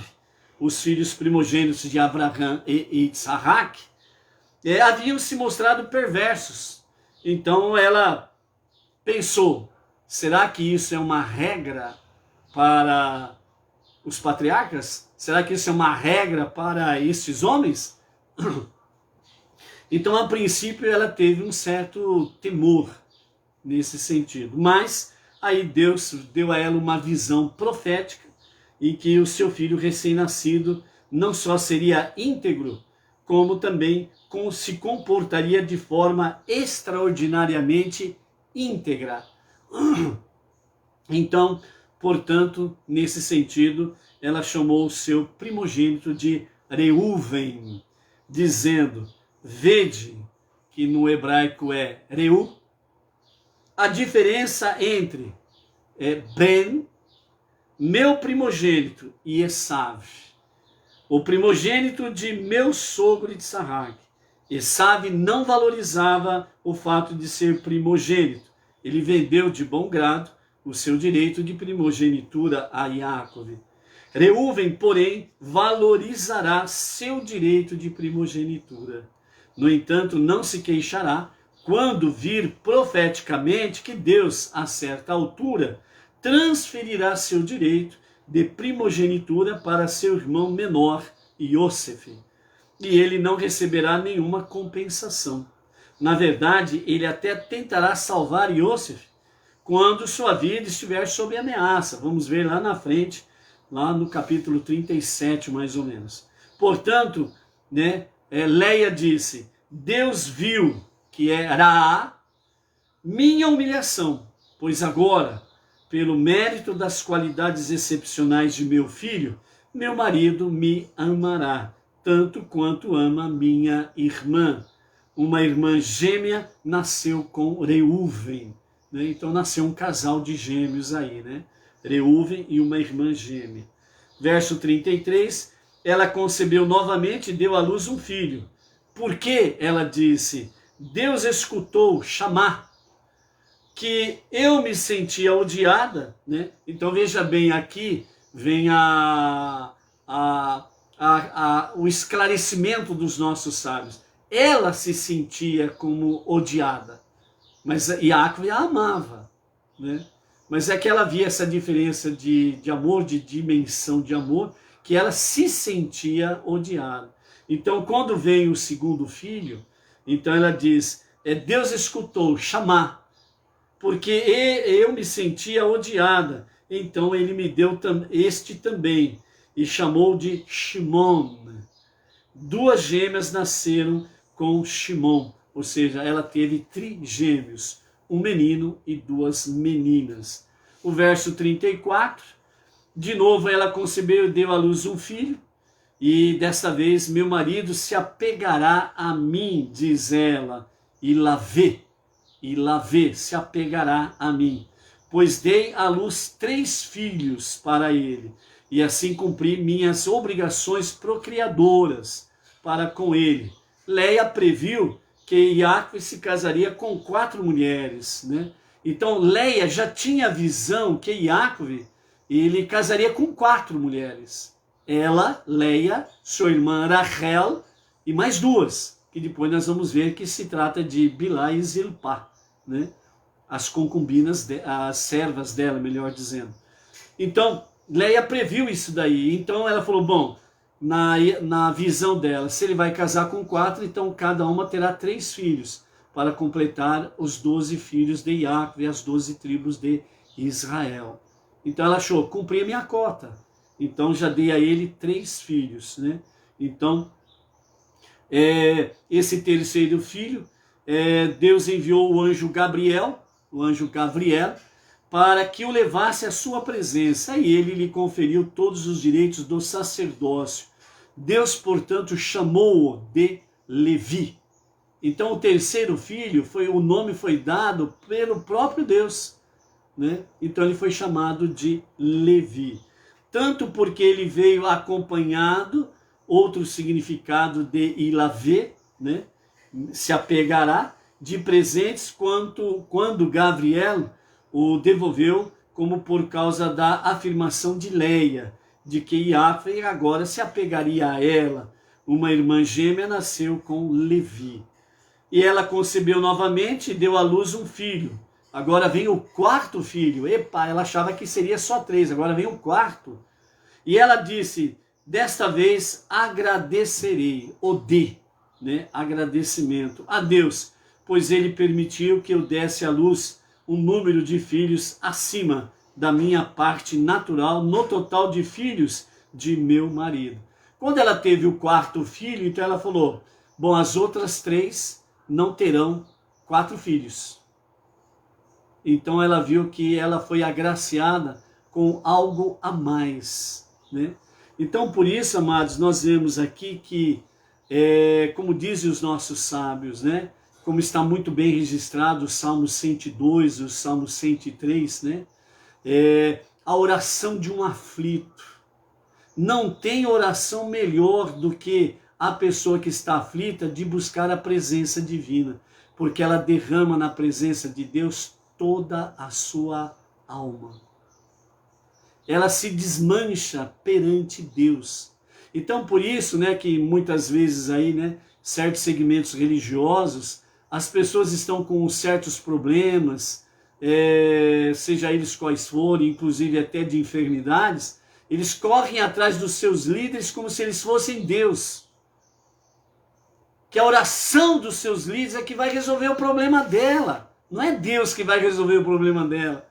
os filhos primogênitos de Abraão e Isaac, haviam se mostrado perversos. Então ela pensou, será que isso é uma regra para os patriarcas? Será que isso é uma regra para estes homens? Então, a princípio, ela teve um certo temor nesse sentido. Mas aí Deus deu a ela uma visão profética e que o seu filho recém-nascido não só seria íntegro, como também se comportaria de forma extraordinariamente íntegra. Então, portanto, nesse sentido, ela chamou o seu primogênito de Reuven, dizendo, vede, que no hebraico é Reu, a diferença entre Ben, meu primogênito, e Esav, o primogênito de meu sogro Isaac. Esav não valorizava o fato de ser primogênito. Ele vendeu de bom grado o seu direito de primogenitura a Yaakov. Reuven, porém, valorizará seu direito de primogenitura. No entanto, não se queixará quando vir profeticamente que Deus, a certa altura, transferirá seu direito de primogenitura para seu irmão menor, Yosef, e ele não receberá nenhuma compensação. Na verdade, ele até tentará salvar Yosef quando sua vida estiver sob ameaça. Vamos ver lá na frente, lá no capítulo 37, mais ou menos. Portanto, né, Leia disse, Deus viu que era minha humilhação, pois agora, pelo mérito das qualidades excepcionais de meu filho, meu marido me amará, tanto quanto ama minha irmã. Uma irmã gêmea nasceu com Reuven, né? Então nasceu um casal de gêmeos aí, né? Reuven e uma irmã gêmea. Verso 33, ela concebeu novamente e deu à luz um filho. Porque ela disse, Deus escutou chamar, que eu me sentia odiada, né? Então veja bem, aqui vem o esclarecimento dos nossos sábios. Ela se sentia como odiada, mas Yaakov a amava, né? Mas é que ela via essa diferença de amor, de dimensão de amor, que ela se sentia odiada. Então, quando vem o segundo filho, então ela diz, Deus escutou chamar, porque eu me sentia odiada, então ele me deu este também, e chamou de Shimon. Duas gêmeas nasceram com Shimon, ou seja, ela teve trigêmeos, um menino e 2 meninas. O verso 34, de novo ela concebeu e deu à luz um filho, e desta vez meu marido se apegará a mim, diz ela, e Lavé se apegará a mim, pois dei à luz 3 filhos para ele, e assim cumpri minhas obrigações procriadoras para com ele. Leia previu que Jacó se casaria com 4 mulheres, né? Então Leia já tinha a visão que Jacó ele casaria com 4 mulheres. Ela, Leia, sua irmã Rachel e mais 2, que depois nós vamos ver que se trata de Bilhá e Zilpá, né? As concubinas, as servas dela, melhor dizendo. Então, Leia previu isso daí. Então ela falou, bom, na visão dela, se ele vai casar com 4, então cada uma terá 3 filhos, para completar os 12 filhos de Jacó e as 12 tribos de Israel. Então ela achou, cumpri a minha cota. Então já dei a ele 3 filhos, né? Então, esse terceiro filho, Deus enviou o anjo Gabriel, para que o levasse à sua presença, e ele lhe conferiu todos os direitos do sacerdócio. Deus, portanto, chamou-o de Levi. Então o terceiro filho, o nome foi dado pelo próprio Deus, né? Então ele foi chamado de Levi. Tanto porque ele veio acompanhado, outro significado de Ilavé, né? Se apegará, de presentes, quando Gabriel o devolveu, como por causa da afirmação de Leia, de que Jacó agora se apegaria a ela. Uma irmã gêmea nasceu com Levi. E ela concebeu novamente e deu à luz um filho. Agora vem o 4º filho. Epa, ela achava que seria só 3, agora vem o 4º. E ela disse, desta vez agradecerei, né? Agradecimento a Deus, pois ele permitiu que eu desse à luz um número de filhos acima da minha parte natural, no total de filhos de meu marido. Quando ela teve o 4º filho, então ela falou, bom, as outras 3 não terão 4 filhos. Então ela viu que ela foi agraciada com algo a mais, né? Então por isso, amados, nós vemos aqui que, como dizem os nossos sábios, né? Como está muito bem registrado o Salmo 102, o Salmo 103, né? A oração de um aflito. Não tem oração melhor do que a pessoa que está aflita de buscar a presença divina, porque ela derrama na presença de Deus toda a sua alma. Ela se desmancha perante Deus. Então por isso, né, que muitas vezes aí, né, certos segmentos religiosos, as pessoas estão com certos problemas, seja eles quais forem, inclusive até de enfermidades, eles correm atrás dos seus líderes como se eles fossem Deus. Que a oração dos seus líderes é que vai resolver o problema dela. Não é Deus que vai resolver o problema dela.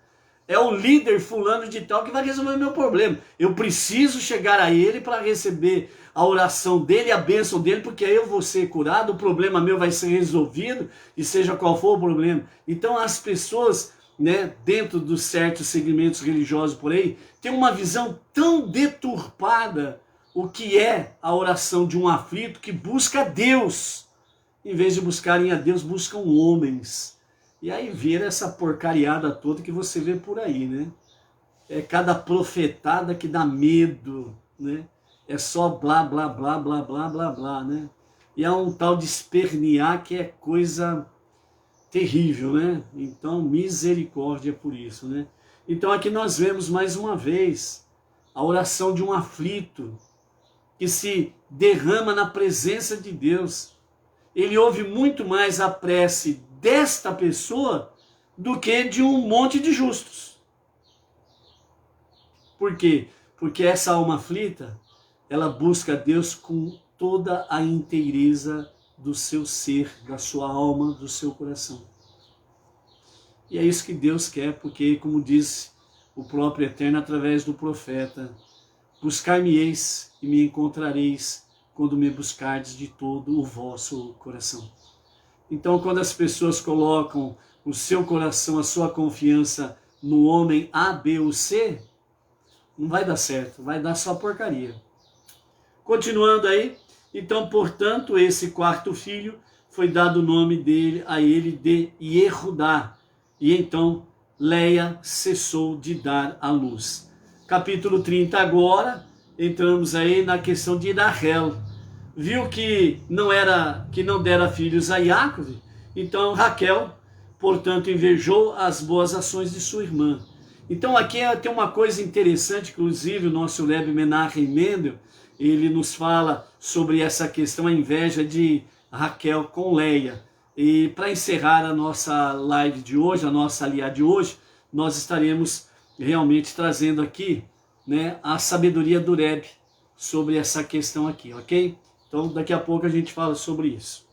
É o líder fulano de tal que vai resolver o meu problema. Eu preciso chegar a ele para receber a oração dele, a bênção dele, porque aí eu vou ser curado, o problema meu vai ser resolvido, e seja qual for o problema. Então as pessoas, né, dentro dos certos segmentos religiosos por aí, têm uma visão tão deturpada o que é a oração de um aflito que busca Deus. Em vez de buscarem a Deus, buscam homens. E aí vira essa porcariada toda que você vê por aí, né? É cada profetada que dá medo, né? É só blá, blá, blá, blá, blá, blá, blá, né? E há um tal de espernear que é coisa terrível, né? Então, misericórdia por isso, né? Então aqui nós vemos mais uma vez a oração de um aflito que se derrama na presença de Deus. Ele ouve muito mais a prece desta pessoa do que de um monte de justos. Por quê? Porque essa alma aflita, ela busca Deus com toda a inteireza do seu ser, da sua alma, do seu coração. E é isso que Deus quer, porque, como diz o próprio Eterno através do profeta, buscar-me-eis e me encontrareis quando me buscardes de todo o vosso coração. Então, quando as pessoas colocam o seu coração, a sua confiança no homem A, B ou C, não vai dar certo, vai dar só porcaria. Continuando aí, então, portanto, esse quarto filho foi dado o nome dele a ele de Yehudá. E então Leia cessou de dar à luz. Capítulo 30 agora, entramos aí na questão de Rachel. Viu que não dera filhos a Jacob, então Raquel, portanto, invejou as boas ações de sua irmã. Então aqui tem uma coisa interessante, inclusive o nosso Rebbe Menachem Mendel, ele nos fala sobre essa questão, a inveja de Raquel com Leia. E para encerrar a nossa live de hoje, a nossa aliá de hoje, nós estaremos realmente trazendo aqui, né, a sabedoria do Rebbe sobre essa questão aqui, ok? Então daqui a pouco a gente fala sobre isso.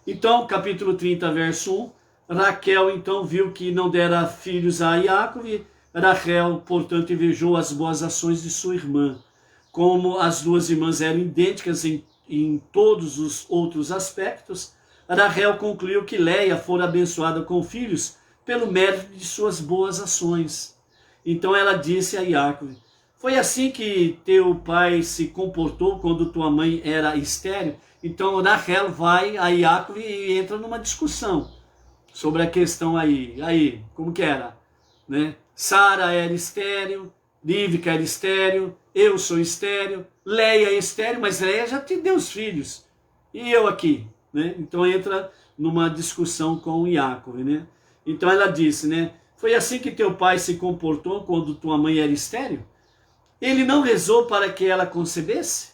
Então, capítulo 30, verso 1, Raquel então viu que não dera filhos a Jacob, Rachel, portanto, invejou as boas ações de sua irmã. Como as duas irmãs eram idênticas em todos os outros aspectos, Rachel concluiu que Leia fora abençoada com filhos pelo mérito de suas boas ações. Então ela disse a Jacob: foi assim que teu pai se comportou quando tua mãe era estéril? Então Rachel vai a Jacob e entra numa discussão sobre a questão aí como que era, né? Sara era estéril, Rivka era estéril, eu sou estéril, Leia é estéril, mas Leia já te deu os filhos, e eu aqui, né? Então entra numa discussão com Jacob, né? Então ela disse, né? Foi assim que teu pai se comportou quando tua mãe era estéril? Ele não rezou para que ela concebesse?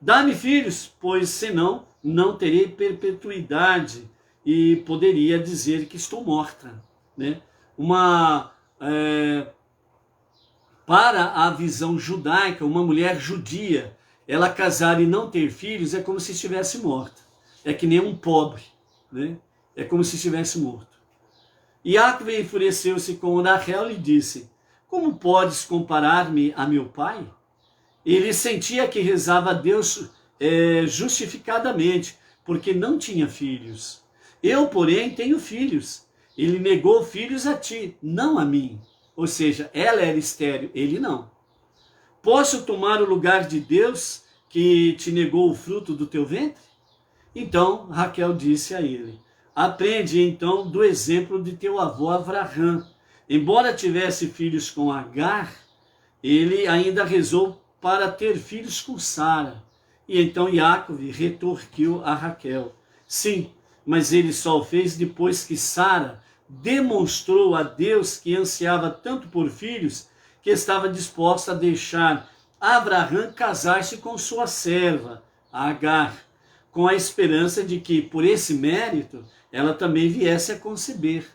Dá-me filhos, pois senão não terei perpetuidade e poderia dizer que estou morta, né? Para a visão judaica, uma mulher judia, ela casar e não ter filhos é como se estivesse morta. É que nem um pobre, né? É como se estivesse morto. Jacob enfureceu-se com Rachel e disse: como podes comparar-me a meu pai? Ele sentia que rezava a Deus justificadamente, porque não tinha filhos. Eu, porém, tenho filhos. Ele negou filhos a ti, não a mim. Ou seja, ela era estéril, ele não. Posso tomar o lugar de Deus que te negou o fruto do teu ventre? Então Raquel disse a ele: aprende então do exemplo de teu avô Avraham. Embora tivesse filhos com Agar, ele ainda rezou para ter filhos com Sara. E então Jacob retorquiu a Raquel: sim, mas ele só o fez depois que Sara demonstrou a Deus que ansiava tanto por filhos, que estava disposta a deixar Avraham casar-se com sua serva, Agar, com a esperança de que, por esse mérito, ela também viesse a conceber.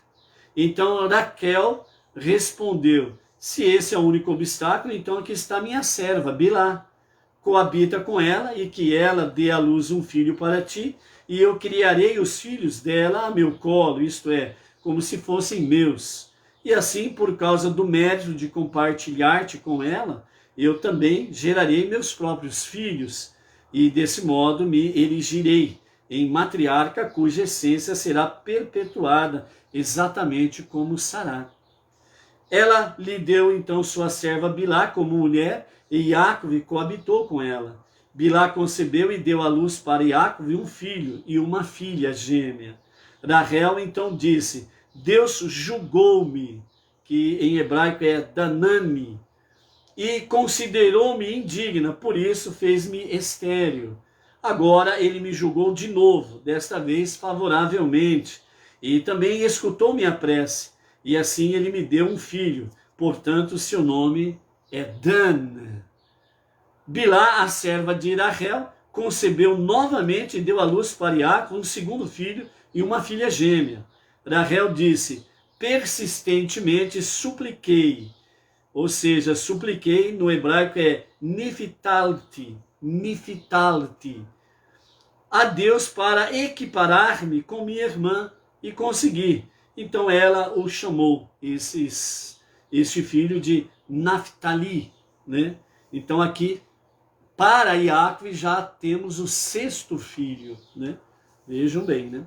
Então Raquel respondeu: se esse é o único obstáculo, então aqui está minha serva, Bilá. Coabita com ela e que ela dê à luz um filho para ti, e eu criarei os filhos dela a meu colo, isto é, como se fossem meus. E assim, por causa do mérito de compartilhar-te com ela, eu também gerarei meus próprios filhos, e desse modo me erigirei em matriarca cuja essência será perpetuada, exatamente como Sará. Ela lhe deu então sua serva Bilá como mulher, e Jacob coabitou com ela. Bilá concebeu e deu à luz para Jacob um filho e uma filha gêmea. Rachel então disse: Deus julgou-me, que em hebraico é danami, e considerou-me indigna, por isso fez-me estéril. Agora ele me julgou de novo, desta vez favoravelmente, e também escutou minha prece, e assim ele me deu um filho, portanto seu nome é Dan. Bilá, a serva de Rachel, concebeu novamente e deu à luz para Jacob um segundo filho e uma filha gêmea. Rachel disse: persistentemente supliquei, ou seja, supliquei no hebraico é niftalti, a Deus para equiparar-me com minha irmã, e consegui. Então ela o chamou, este filho, de Naphtali, né? Então aqui, para Jacob, já temos o sexto filho, né? Vejam bem, né?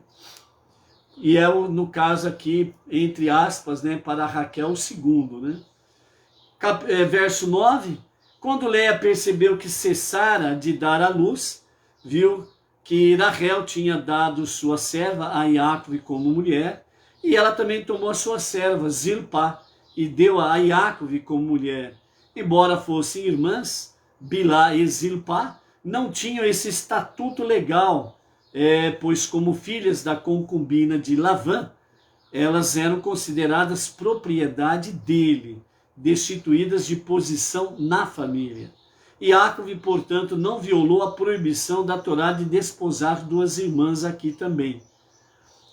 E é, no caso aqui, entre aspas, né, para Raquel, o segundo. Né? Verso 9, quando Leia percebeu que cessara de dar à luz, viu que Raquel tinha dado sua serva a Iacove como mulher, e ela também tomou a sua serva, Zilpá, e deu a Iacove como mulher. Embora fossem irmãs, Bilá e Zilpá não tinham esse estatuto legal, pois como filhas da concubina de Lavã, elas eram consideradas propriedade dele, destituídas de posição na família. Iacove, portanto, não violou a proibição da Torá de desposar duas irmãs aqui também.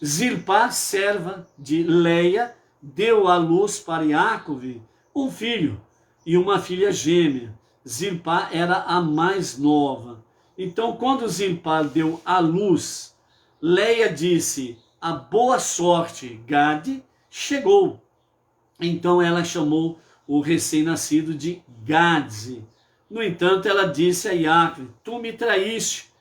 Zilpá, serva de Leia, deu à luz para Iacove um filho e uma filha gêmea. Zilpá era a mais nova. Então, quando Zilpá deu à luz, Leia disse: a boa sorte, Gade, chegou. Então ela chamou o recém-nascido de Gade. No entanto, ela disse a Iacove: tu me traíste,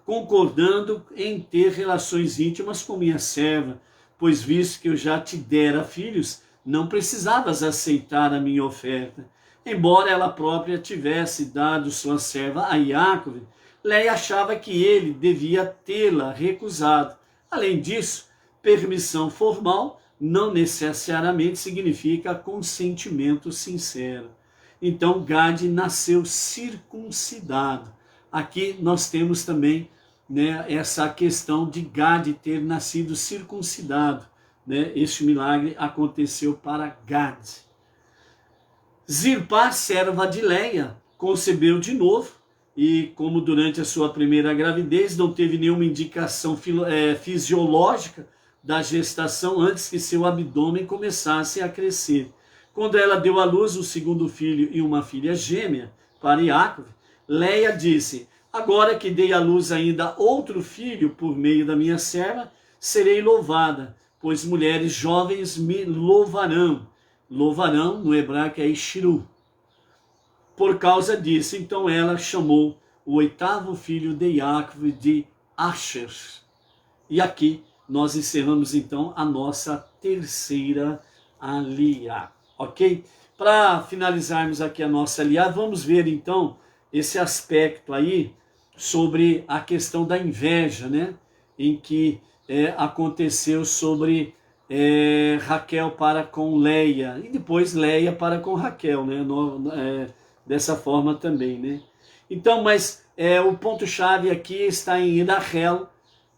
concordando em ter relações íntimas com minha serva, pois visto que eu já te dera filhos, não precisavas aceitar a minha oferta. Embora ela própria tivesse dado sua serva a Iacove, Leia achava que ele devia tê-la recusado. Além disso, permissão formal não necessariamente significa consentimento sincero. Então Gade nasceu circuncidado. Aqui nós temos também, né, essa questão de Gade ter nascido circuncidado. Né? Este milagre aconteceu para Gade. Zilpá, serva de Leia, concebeu de novo, e como durante a sua primeira gravidez não teve nenhuma indicação fisiológica da gestação antes que seu abdômen começasse a crescer. Quando ela deu à luz o segundo filho e uma filha gêmea para Iacove, Leia disse: agora que dei à luz ainda outro filho por meio da minha serva, serei louvada, pois mulheres jovens me louvarão. Louvarão no hebraico é Ishiru. Por causa disso, então ela chamou o oitavo filho de Iacove de Asher. E aqui nós encerramos então a nossa terceira aliá, ok? Para finalizarmos aqui a nossa aliá, vamos ver então esse aspecto aí sobre a questão da inveja, né? Em que aconteceu sobre Raquel para com Leia, e depois Leia para com Raquel, né? Dessa forma também, né? Então, mas o ponto-chave aqui está em Raquel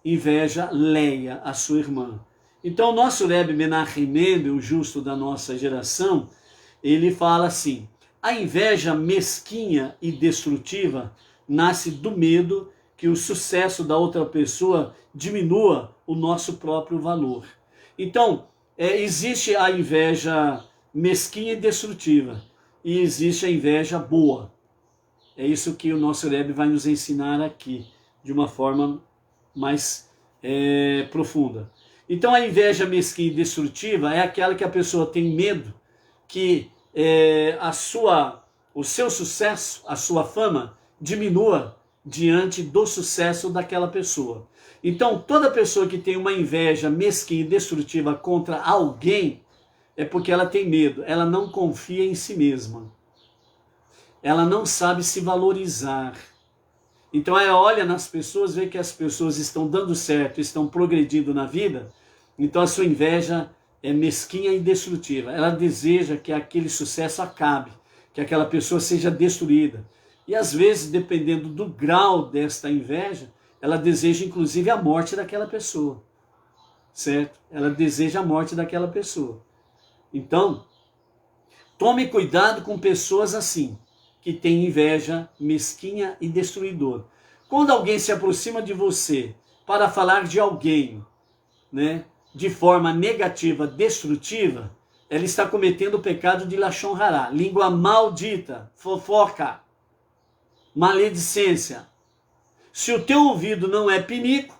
inveja Leia, a sua irmã. Então, o nosso Rebbe Menachem Mendel, o justo da nossa geração, ele fala assim: a inveja mesquinha e destrutiva nasce do medo que o sucesso da outra pessoa diminua o nosso próprio valor. Então, existe a inveja mesquinha e destrutiva, e existe a inveja boa. É isso que o nosso Rebbe vai nos ensinar aqui, de uma forma mais profunda. Então, a inveja mesquinha e destrutiva é aquela que a pessoa tem medo que o seu sucesso, a sua fama, diminua diante do sucesso daquela pessoa. Então, toda pessoa que tem uma inveja mesquinha e destrutiva contra alguém, é porque ela tem medo, ela não confia em si mesma. Ela não sabe se valorizar. Então, ela olha nas pessoas, vê que as pessoas estão dando certo, estão progredindo na vida, então a sua inveja é mesquinha e destrutiva. Ela deseja que aquele sucesso acabe, que aquela pessoa seja destruída. E às vezes, dependendo do grau desta inveja, ela deseja inclusive a morte daquela pessoa, certo? Ela deseja a morte daquela pessoa. Então, tome cuidado com pessoas assim, que têm inveja mesquinha e destruidora. Quando alguém se aproxima de você para falar de alguém, né, de forma negativa, destrutiva, ela está cometendo o pecado de Lashon Hará, língua maldita, fofoca, maledicência. Se o teu ouvido não é pinico,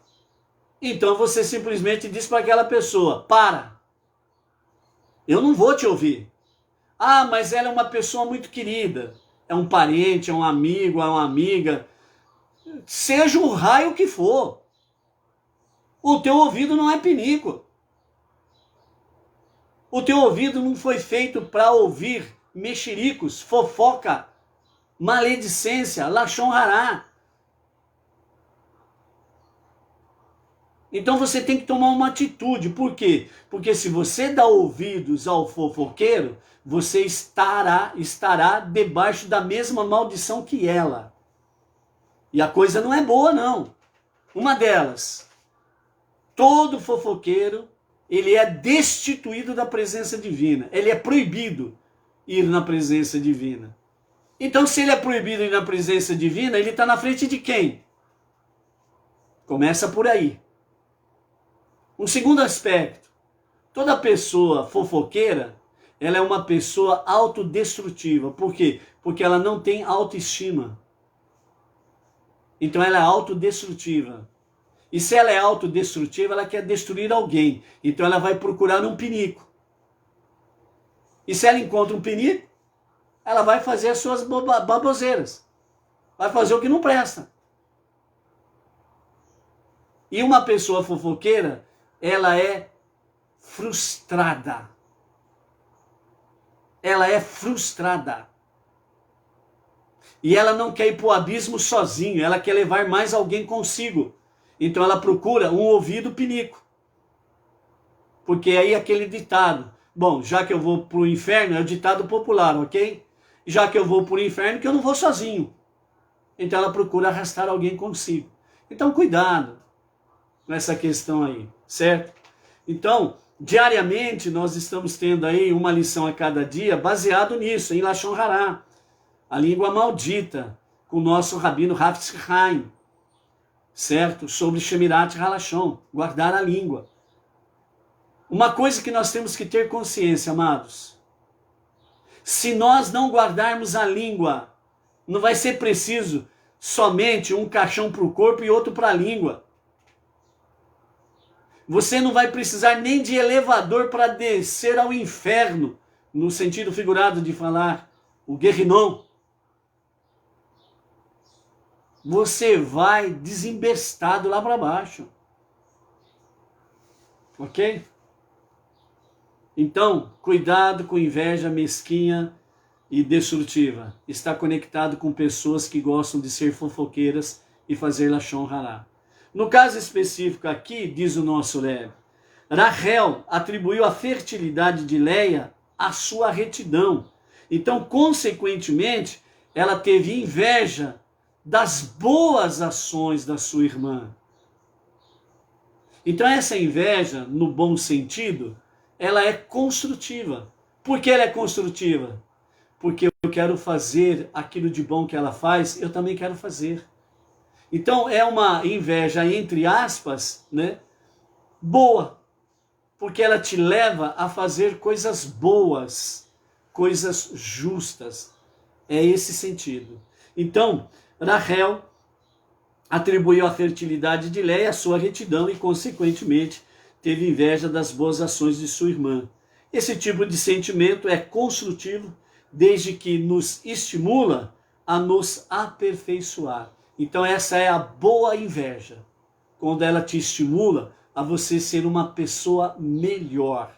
então você simplesmente diz para aquela pessoa: para, eu não vou te ouvir. Ah, mas ela é uma pessoa muito querida, é um parente, é um amigo, é uma amiga, seja o raio que for. O teu ouvido não é pinico. O teu ouvido não foi feito para ouvir mexericos, fofoca, maledicência, lachon hará. Então você tem que tomar uma atitude. Por quê? Porque se você dá ouvidos ao fofoqueiro, você estará debaixo da mesma maldição que ela. E a coisa não é boa, não. Uma delas, todo fofoqueiro, ele é destituído da presença divina. Ele é proibido ir na presença divina. Então, se ele é proibido ir na presença divina, ele está na frente de quem? Começa por aí. Um segundo aspecto, toda pessoa fofoqueira, ela é uma pessoa autodestrutiva. Por quê? Porque ela não tem autoestima. Então ela é autodestrutiva. E se ela é autodestrutiva, ela quer destruir alguém. Então ela vai procurar um pinico. E se ela encontra um pinico, ela vai fazer as suas baboseiras. Vai fazer o que não presta. E uma pessoa fofoqueira, ela é frustrada. Ela é frustrada. E ela não quer ir para o abismo sozinho, ela quer levar mais alguém consigo. Então ela procura um ouvido pinico. Porque aí aquele ditado, bom, já que eu vou para o inferno, é o ditado popular, ok? Já que eu vou para o inferno, que eu não vou sozinho. Então ela procura arrastar alguém consigo. Então cuidado com essa questão aí, certo? Então, diariamente nós estamos tendo aí uma lição a cada dia baseado nisso, em Lashon Hará, a língua maldita, com o nosso rabino Hafetz Haim, certo? Sobre Shemirat Halashon, guardar a língua. Uma coisa que nós temos que ter consciência, amados, se nós não guardarmos a língua, não vai ser preciso somente um caixão para o corpo e outro para a língua. Você não vai precisar nem de elevador para descer ao inferno, no sentido figurado de falar, o Guerrinon. Você vai desembestado lá para baixo. Ok? Então, cuidado com inveja mesquinha e destrutiva. Está conectado com pessoas que gostam de ser fofoqueiras e fazer Lashon Hará. No caso específico aqui, diz o nosso Rebbe, Rachel atribuiu a fertilidade de Leia à sua retidão. Então, consequentemente, ela teve inveja das boas ações da sua irmã. Então essa inveja, no bom sentido, ela é construtiva. Por que ela é construtiva? Porque eu quero fazer aquilo de bom que ela faz, eu também quero fazer. Então é uma inveja, entre aspas, né, boa, porque ela te leva a fazer coisas boas, coisas justas. É esse sentido. Então, Rachel atribuiu a fertilidade de Leia à sua retidão e, consequentemente, teve inveja das boas ações de sua irmã. Esse tipo de sentimento é construtivo desde que nos estimula a nos aperfeiçoar. Então essa é a boa inveja, quando ela te estimula a você ser uma pessoa melhor.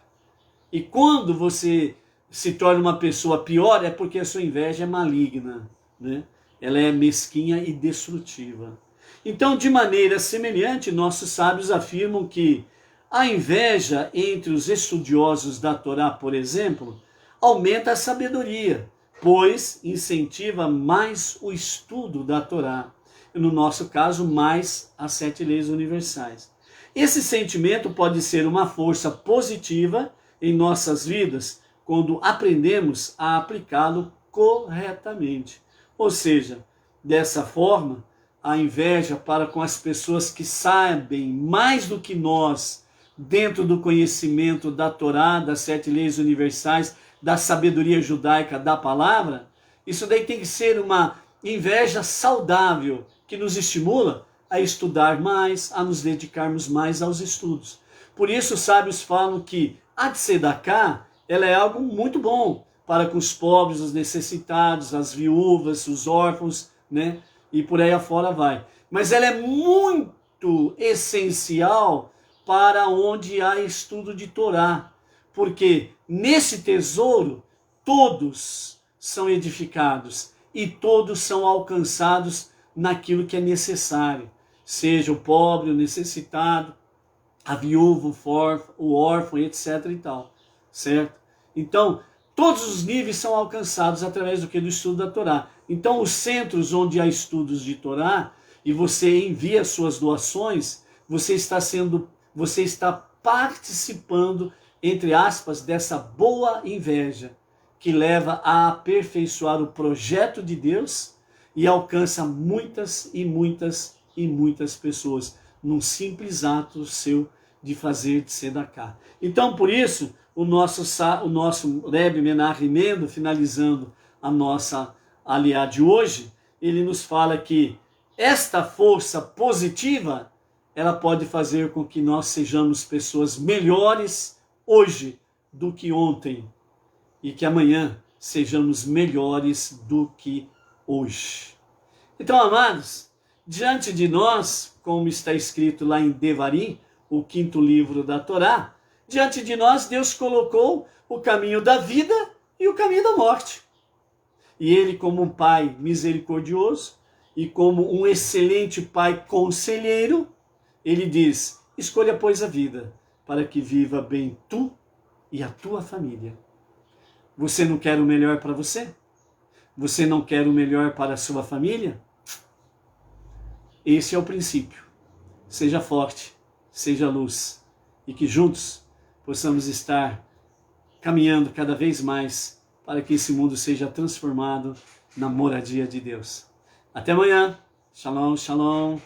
E quando você se torna uma pessoa pior, é porque a sua inveja é maligna, né? Ela é mesquinha e destrutiva. Então, de maneira semelhante, nossos sábios afirmam que a inveja entre os estudiosos da Torá, por exemplo, aumenta a sabedoria, pois incentiva mais o estudo da Torá. No nosso caso, mais as 7 leis universais. Esse sentimento pode ser uma força positiva em nossas vidas quando aprendemos a aplicá-lo corretamente. Ou seja, dessa forma, a inveja para com as pessoas que sabem mais do que nós dentro do conhecimento da Torá, das 7 leis universais, da sabedoria judaica, da palavra, isso daí tem que ser uma inveja saudável, que nos estimula a estudar mais, a nos dedicarmos mais aos estudos. Por isso os sábios falam que a tzedakah, ela é algo muito bom para com os pobres, os necessitados, as viúvas, os órfãos, né? E por aí afora vai. Mas ela é muito essencial para onde há estudo de Torá, porque nesse tesouro todos são edificados e todos são alcançados naquilo que é necessário, seja o pobre, o necessitado, a viúva, o órfão, etc. e tal, certo? Então, todos os níveis são alcançados através do que? Do estudo da Torá. Então, os centros onde há estudos de Torá, e você envia suas doações, você está participando, entre aspas, dessa boa inveja, que leva a aperfeiçoar o projeto de Deus e alcança muitas e muitas e muitas pessoas, num simples ato seu de fazer de tzedakah. Então, por isso, o nosso Rebbe Menachem Mendel, finalizando a nossa aliá de hoje, ele nos fala que esta força positiva, ela pode fazer com que nós sejamos pessoas melhores hoje do que ontem e que amanhã sejamos melhores do que hoje. Então, amados, diante de nós, como está escrito lá em Devarim, o 5º livro da Torá, diante de nós Deus colocou o caminho da vida e o caminho da morte. E Ele, como um Pai misericordioso e como um excelente Pai conselheiro, Ele diz: escolha, pois, a vida, para que viva bem tu e a tua família. Você não quer o melhor para você? Você não quer o melhor para a sua família? Esse é o princípio. Seja forte, seja luz, e que juntos possamos estar caminhando cada vez mais para que esse mundo seja transformado na moradia de Deus. Até amanhã. Shalom, shalom.